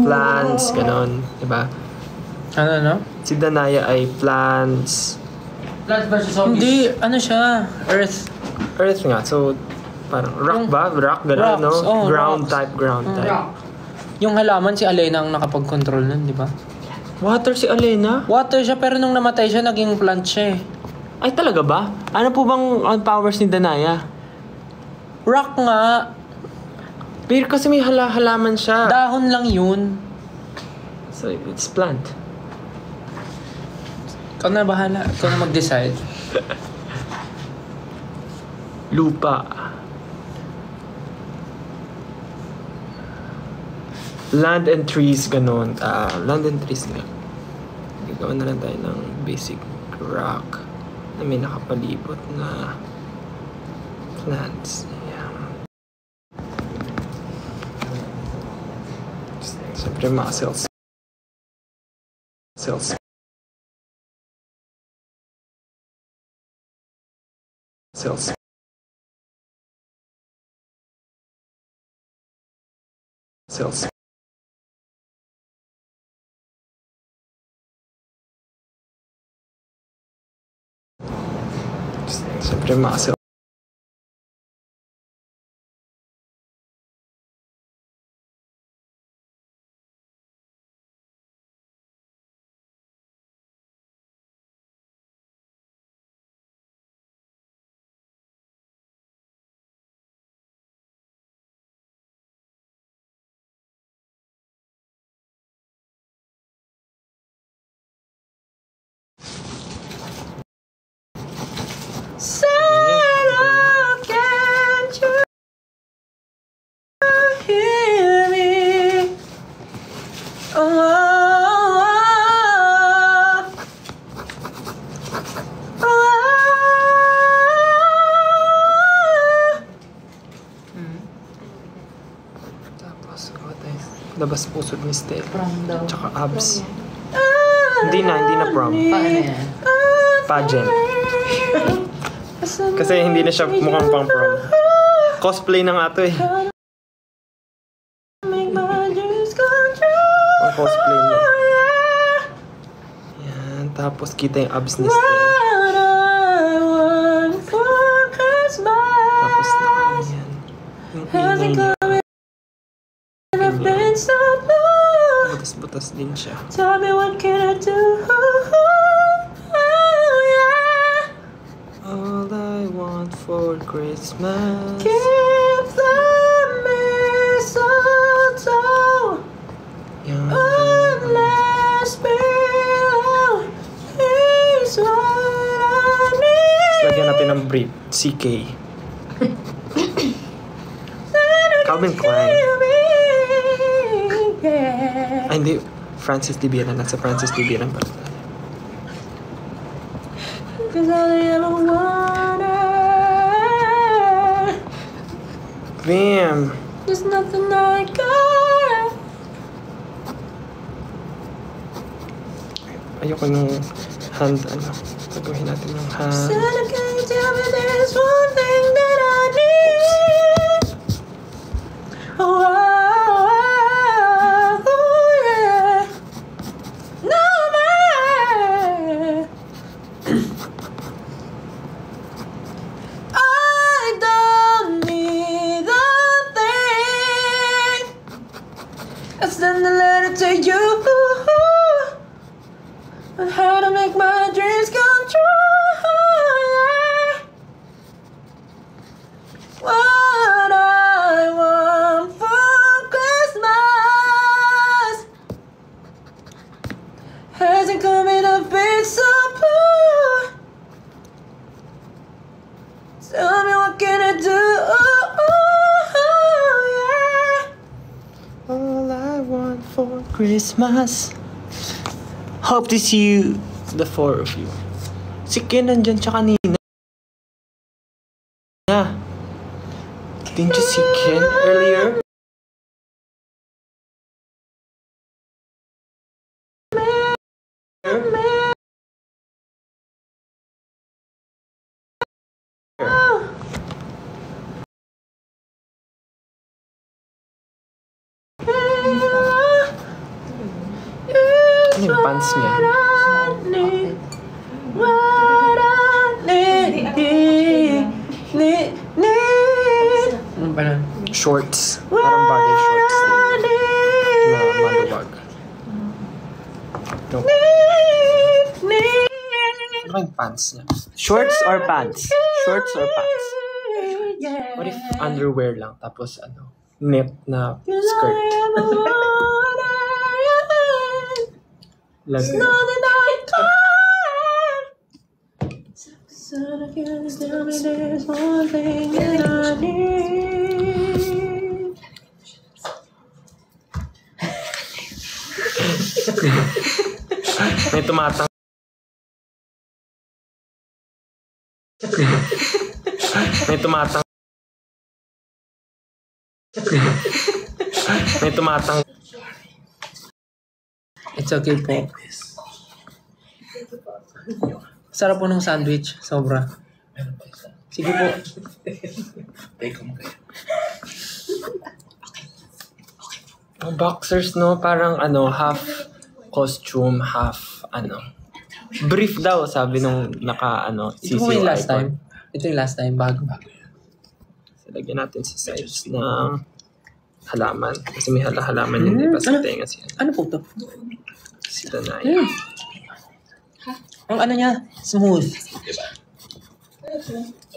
plants, ganon. Diba? Ano? Si Danaya ay plants. Plants versus zombies. Hindi, ano siya? Earth. Earth nga. So, parang rock ba? Rock, gano'n, no? Rocks, oh, ground rocks. type. Yung halaman, si Alena ang nakapag-control nun, di ba? Water si Alena? Water siya, pero nung namatay siya, naging plant siya eh. Ay, talaga ba? Ano po bang powers ni Danaya? Rock nga. Pero kasi may halaman siya. Dahon lang yun. So, it's plant. Ikaw na bahala. Ikaw na mag-decide. Lupa. Land and trees, ganun. Land and trees nga. Gagawa na lang tayo ng basic rock na may nakapalibot na plants. Ayan. Siyempre mga cells. Cells. Cells. Cells. Siyempre mga cells. Sarah, can't you hear me? Tapos, labas pusod ni Steph. Tsaka abs. Hindi na prom. Paano yan? Pageant. Kasi hindi na siya mukhang pang prom. Cosplay na nga to eh. Pang cosplay na. Yan. Tapos kita yung abs ni Steph. Tapos na yan. Yung ingay niya. Butas-butas din siya. Tell me what can I do? All I want for Christmas. Give the mistletoe. Yan. Unless below is what I need. Lagyan natin ng brief. CK. Calvin Klein. Ay, hindi. Francis Dibiran. Nasa Francis Dibiran pala. Cause all I ever wanted. Bam! There's nothing I got. Ayoko yung hand, gagawin natin yung hand. Santa, can you tell me there's one thing that I need? Oh, yeah. No, man. I don't need a thing. I send a letter to you on how to make my dreams come true. Yeah. What I want for Christmas hasn't come in a big so blue. Tell me what can I do? Yeah. All I want for Christmas. Hope to see you, the four of you. Si Ken nandyan siya kanina. Didn't you see Ken earlier? Ano yung pants niya? Ano ba na? Shorts. Parang bagay shorts. Na maluwag. No. Ano yung pants niya? Shorts or pants? Shorts or pants? What if underwear lang tapos net na skirt? Love you. Santa, can you tell me there's one thing that I need? May tumatang. May tumatang. May tumatang. It's okay po. Sarap po ng sandwich. Sobra. Sige po. Take mo kayo. Ang boxers, no? Parang half costume, half brief daw, sabi nung Ito po yung last time. Ito yung last time, bago. So, lagyan natin sa sides ng halaman. Kasi may halaman yun, di ba? Sa tenga siya. Ano po to? Si Danaya. Ang ano niya, smooth. Diba?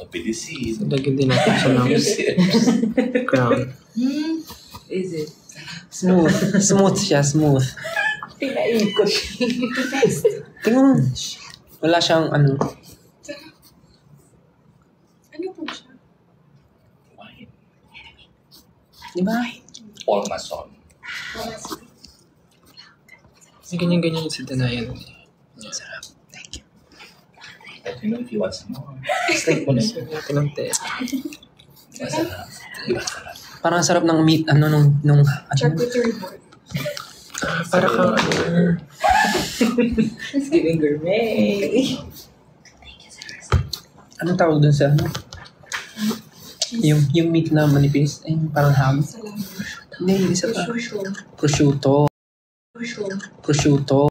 O, PDC. So, lagyan din natin siya ng crown. Is it? Smooth. Smooth siya, smooth. Pinaikot. Tingnan mo. Wala siyang Diba? Ormason. Ganyan-ganyan yung sa Danayan. Sarap. Thank you. Let me know if you want some more. Steak mo na siya. Pinante. Masarap. Parang sarap ng meat, nung Charcuterie board. para kang, It's giving gourmet. anong tawag dun sa, yung meat na manipis, ay parang ham. Hindi, isa pa. Prosciutto. Prosciutto.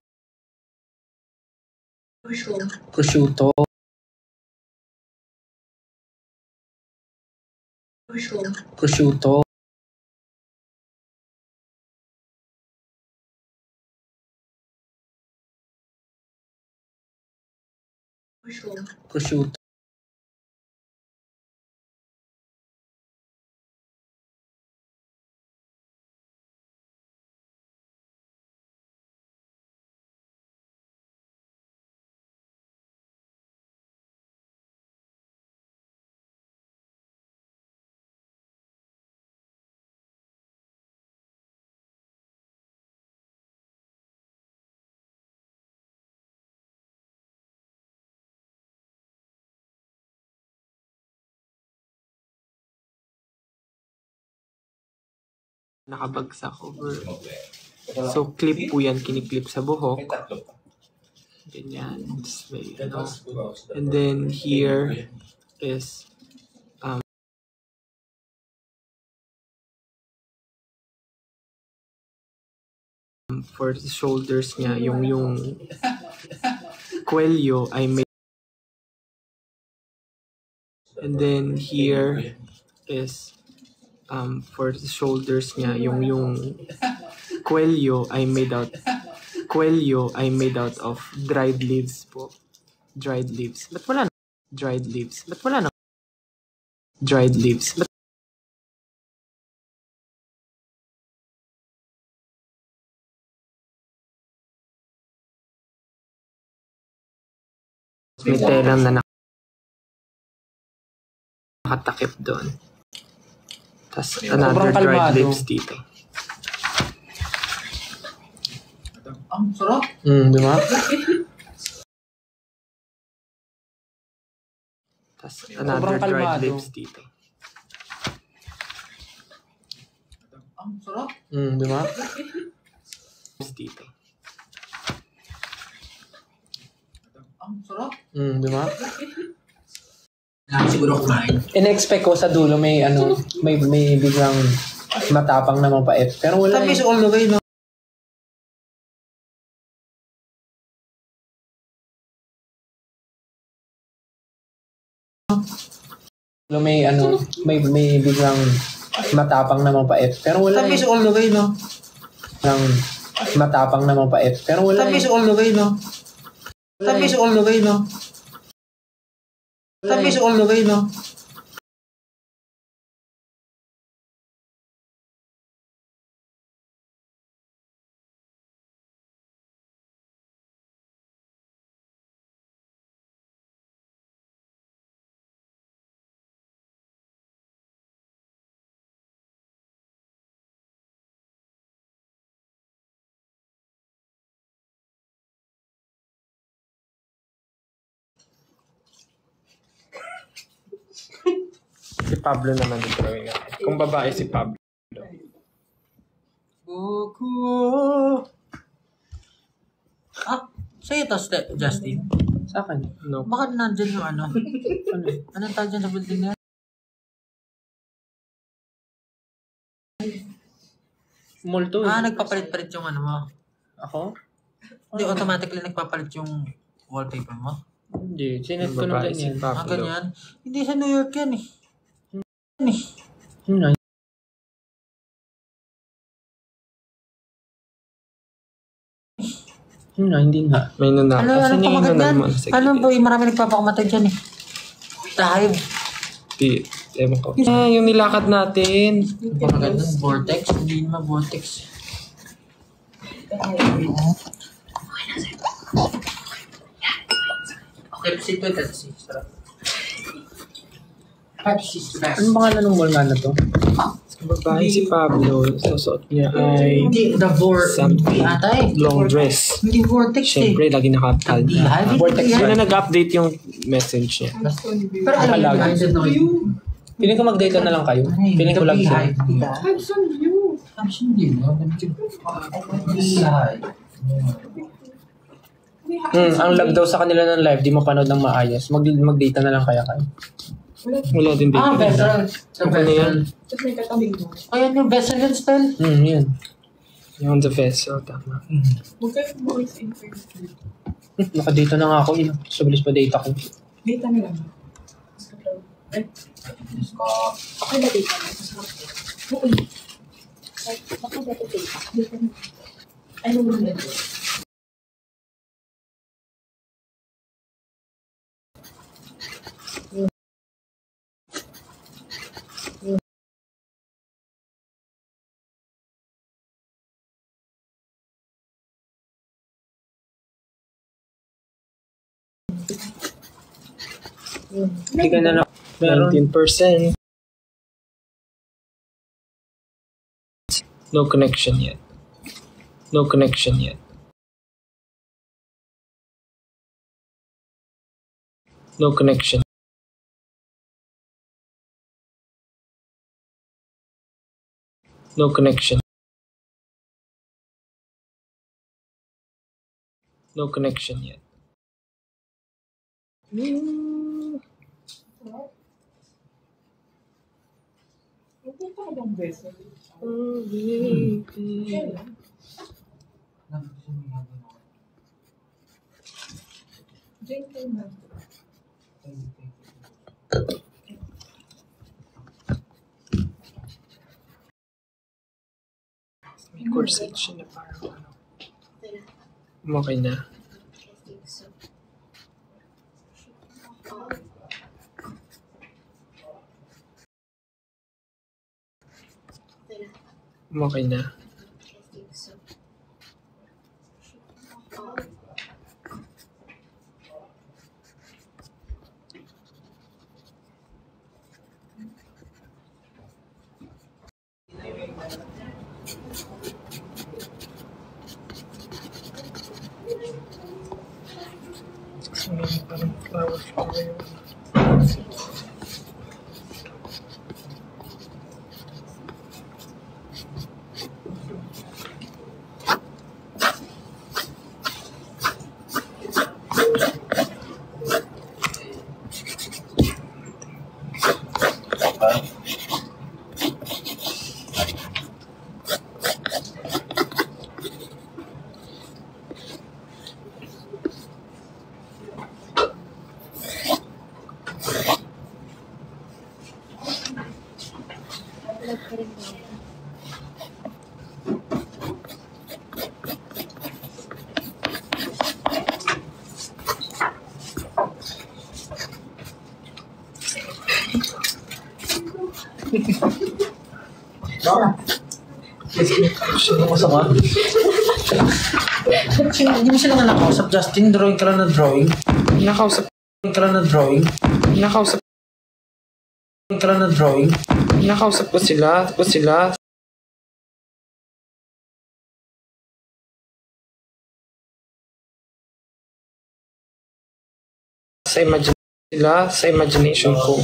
Prosciutto. Prosciutto. Prosciutto. Nakabagsak over. So, clip po yan. Kiniklip sa buhok. Ganyan. And then, here is for the shoulders niya, yung cuello ay may. And then, here is for the shoulders niya, yung cuello ay made out of dried leaves po. Dried leaves. Ba't wala na? Dried leaves. Ba't wala na? Dried leaves. Ba't may telang na nakatakip doon. Tapos another dried leaves dito. Ang sarap. Di ba? Tapos another dried leaves dito. Ang sarap. Di ba? Dito. Ang sarap. Di ba? Siguro kumain. In-expect ko sa dulo may biglang matapang na mapait. Pero wala Sabi sa all the way, no? may biglang matapang na mapait. Pero wala Sabi sa all the way, no? Matapang na mapait. Pero wala Sabi sa all the way, no? Sabi sa all the way, no? Sabi sa all the way, no? Si Pablo naman yung drawing natin. Kung babae si Pablo. Sa'yo to, Justin. Sa akin? No. Bakit nandyan yung ano? Anong tawag dyan sa building na yan? Multo. Nagpapalit-palit yung ano mo. Ako? Hindi, automatically nagpapalit yung wallpaper mo. Hindi. Sinet ko ng Babae si ganyan. Pablo. Ganyan? Hindi sa New York yan eh. Hindi nga. May nanakaw. Ano pamagat yan? Ano ba yung marami nagpapakamatay dyan eh? Dive. Ewan ko. Yung nilakad natin. Pamagat nun, vortex. Hindi naman vortex. Episode 26. Sarap. Ano pangalan ng mall nga na to? Babae si Pablo, susuot niya ay Hindi, the something. Atay. Long dress. Hindi vortex Siyempre, lagi naka-tag na. Vortex Hindi na nag-update yung message niya. Pero alam mo, I don't know. Feeling ko mag-date na lang kayo. Feeling ko lagi sila. Ang lag daw sa kanila ng live, di mapanood ng maayos. Mag-data na lang kaya kayo. Wala din data. Vessel. Sa Ano yan? vessel. Ayan yung vessel yun, Stan. Yan. Yung the vessel, tama. Naka-data na nga ako. So, bilis pa data ko. Data na lang. Okay na data na. Oo. Baka data data. Data na. Ano mo na? Bigyan na lang. 19%. No connection yet. No connection yet. No connection. No connection. No connection yet. May corset siya na parang ano. Okay na. Okay na. Parang flower yun. Sino ko sama? Hindi mo sila nga nakausap, Justin. Drawing ka lang na drawing. Nakausap Drawing ka lang na drawing. Nakausap Drawing ka lang na drawing. Nakausap ko sila. Sa imagination ko.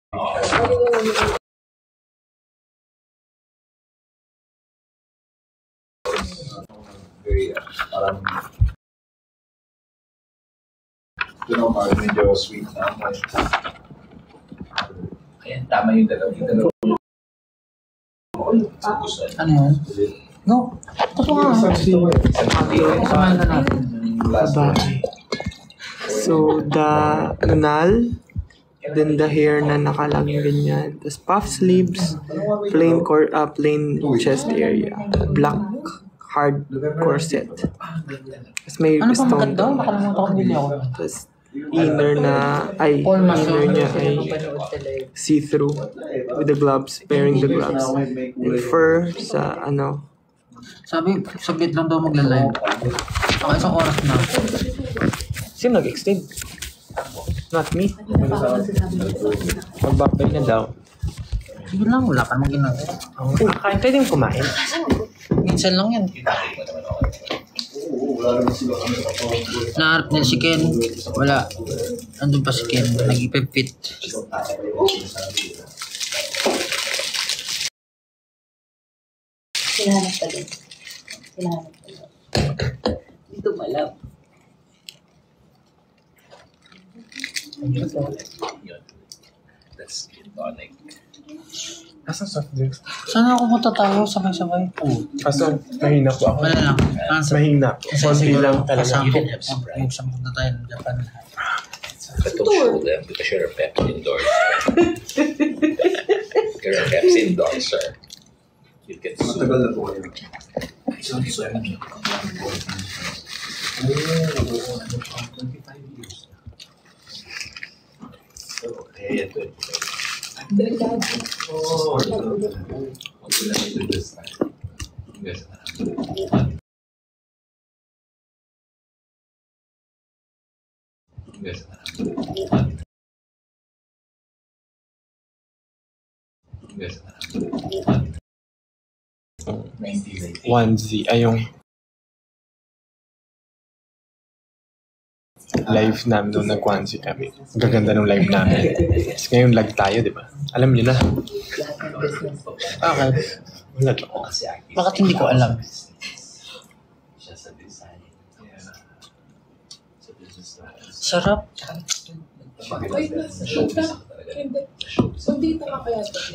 Very, parang, parang medyo sweet na. Kaya tama yung dalawa. Ano yun? No. Totoo nga. Samahan na natin. So, the anal, then the hair na nakalaging ganyan. Tapos puff sleeves, plain chest area, black hard corset. Tapos may Ano pa stone. maganda? Nakalimutan ko bili ako. Tapos inner niya ay see-through with the gloves, pairing the gloves. And fur sa Sabit lang daw magla-live. Saka isang oras na. Sino nag-extend? Not me. Magbabay na daw. Sige lang, wala ka namang ginagawa. Kain, pwedeng kumain. Minsan lang yan. Naharap niya si Ken. Wala. Andun pa si Ken. Nag-ipipit. Hinahanap pa din. Dito malap. That's tonic. Asa soft drinks? Sana ako punta tayo sabay-sabay. Kaso, mahina po ako. Wala lang. Mahina. Konti lang talaga. Yung sa punta tayo ng Japan. But don't show them because you're a Pepsi endorser. You're a Pepsi endorser. You get sued. Matagal na po kayo. Sorry. 25 years. Okay, ito. Onesie, ay yung live namin nung nag-onesie kami. Gaganda nung live namin. Tapos ngayon lag tayo, di ba? Alam niyo na. Okay. Wala to. Bakit hindi ko alam? Sarap.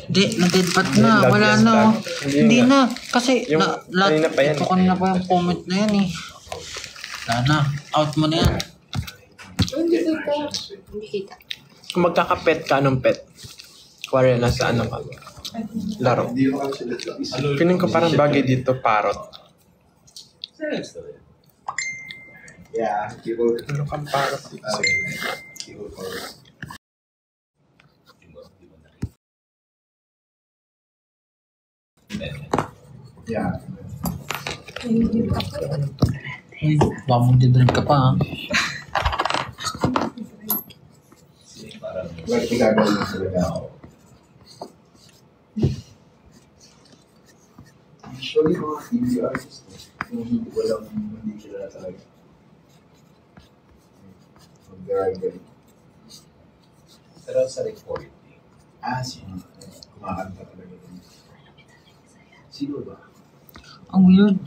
Hindi, na-deadpat na. Wala na. Hindi na. Kasi, kanina pa yung comment na yan eh. Wala na. Out mo na yan. Hindi kita. Kung magkaka-pet ka, anong pet? Kuwari, nasa ano ka? Laro. Feeling ko parang bagay dito, parrot. Yeah, Ano kang parrot dito? yeah. Baka mag-drink ka pa ha. Like, gagawin mo talaga ako. Usually, mga TV artists, yung hindi sila talaga. Mag-garagay. Pero sa recording, kumakanta talaga. Sino ba? Ang weird.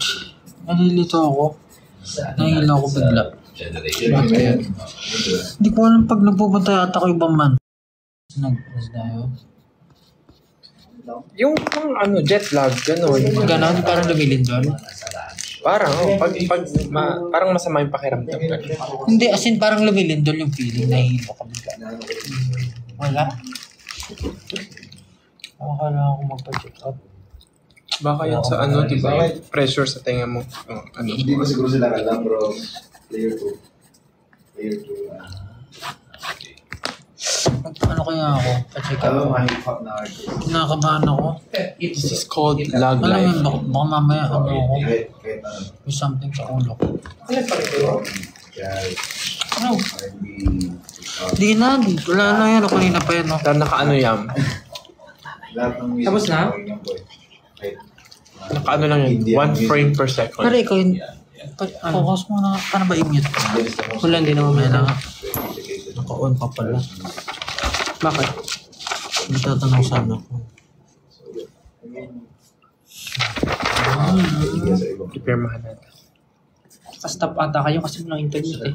Nalilito ako. Nahihilo ako bigla. Bakit kaya? Hindi ko alam pag nagpupunta yata ko ibang man. Tayo. Yung jet lag, gano'n. Ganon, parang lumilindol. Parang, parang masama yung pakiramdam. Hindi, as in parang lumilindol yung feeling. Nahihilo ka bigla. Wala? Akala ako magpa-check up. Baka yan sa di ba? Pressure sa tenga mo. Hindi ko siguro sila alam, bro. Player 2. Ano kaya ako? Pa-check up. Kinakabahan ako. This is called lag Alam life. mo, baka mamaya ako. May something sa ulo ko. Ano? Di na. Wala na yan. Ako kanina pa yan. Naka-ano yan? Tapos na? Naka-ano lang yun? 1 frame per second. Pero ikaw yun. Focus mo na. Paano ba i-mute? Wala, hindi naman may na. Naka-on pa pala. Bakit? Tatanong sana ako. Ipirmahan natin. Stop ata kayo kasi walang internet eh.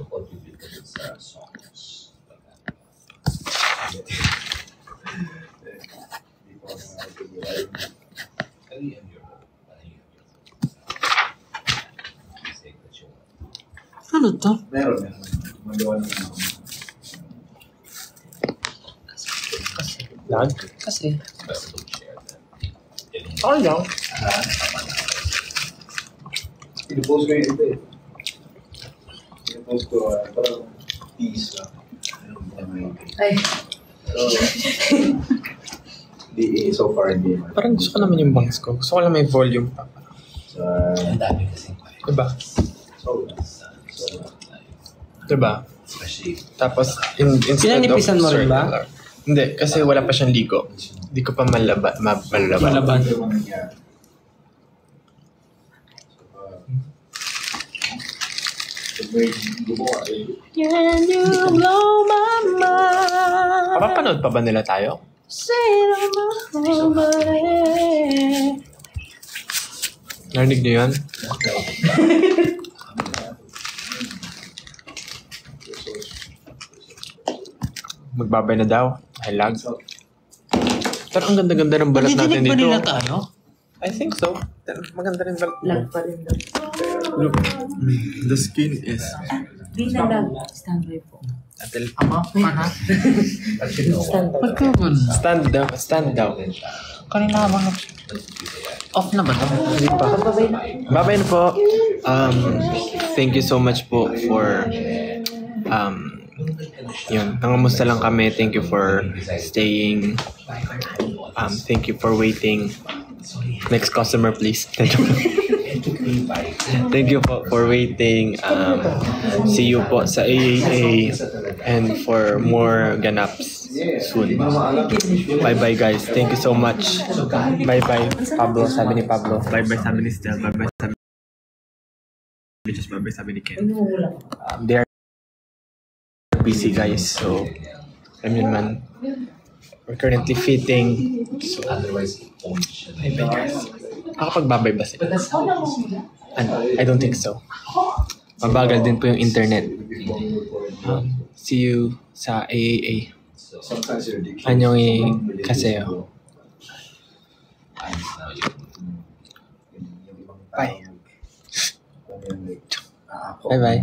Ano to? Meron. Magawa naman ako. Lag? Kasi, Okay lang. Pinupost ko yung ito eh. Pinupost ko parang peace lang. Ay. So far, hindi. Parang gusto ko naman yung bangs ko. Gusto ko lang may volume pa. Ang dami kasi. Diba? Diba? Tapos, instead of Pinanipisan mo rin ba? circular. Hindi, kasi wala pa siyang ligo. Hindi ko pa malaban. can you blow my mind? Papapanood pa ba nila tayo? Narinig niyo yun? Magbabay na daw. I lag. Pero ang ganda-ganda ng balat natin Nadidinig ba dito. nila tayo? I think so. Maganda rin balat. Lag pa rin daw. Look, the skin is... Di na lag. Standby po. Ama? Mana? Standby. Ba't ka ba? Stand down. Kanina habang off na ba ito? Hindi pa. Babay na po. Thank you so much po for yun, nangamusta lang kami. Thank you for staying. Thank you for waiting. Next customer, please. Thank you po for waiting. See you po sa AAA and for more ganaps soon. Bye-bye guys. Thank you so much. Bye-bye Pablo. Sabi ni Pablo. Bye-bye sabi ni Stel. Bye-bye sabi ni Just. Bye-bye sabi ni Ken. They are busy guys. So, I mean man, we're currently fitting. So, bye-bye guys. Nakapagbabay ba sila? Ano? I don't think so. Mabagal din po yung internet. See you sa AAA. Anyong kaseyo. Bye. Bye-bye.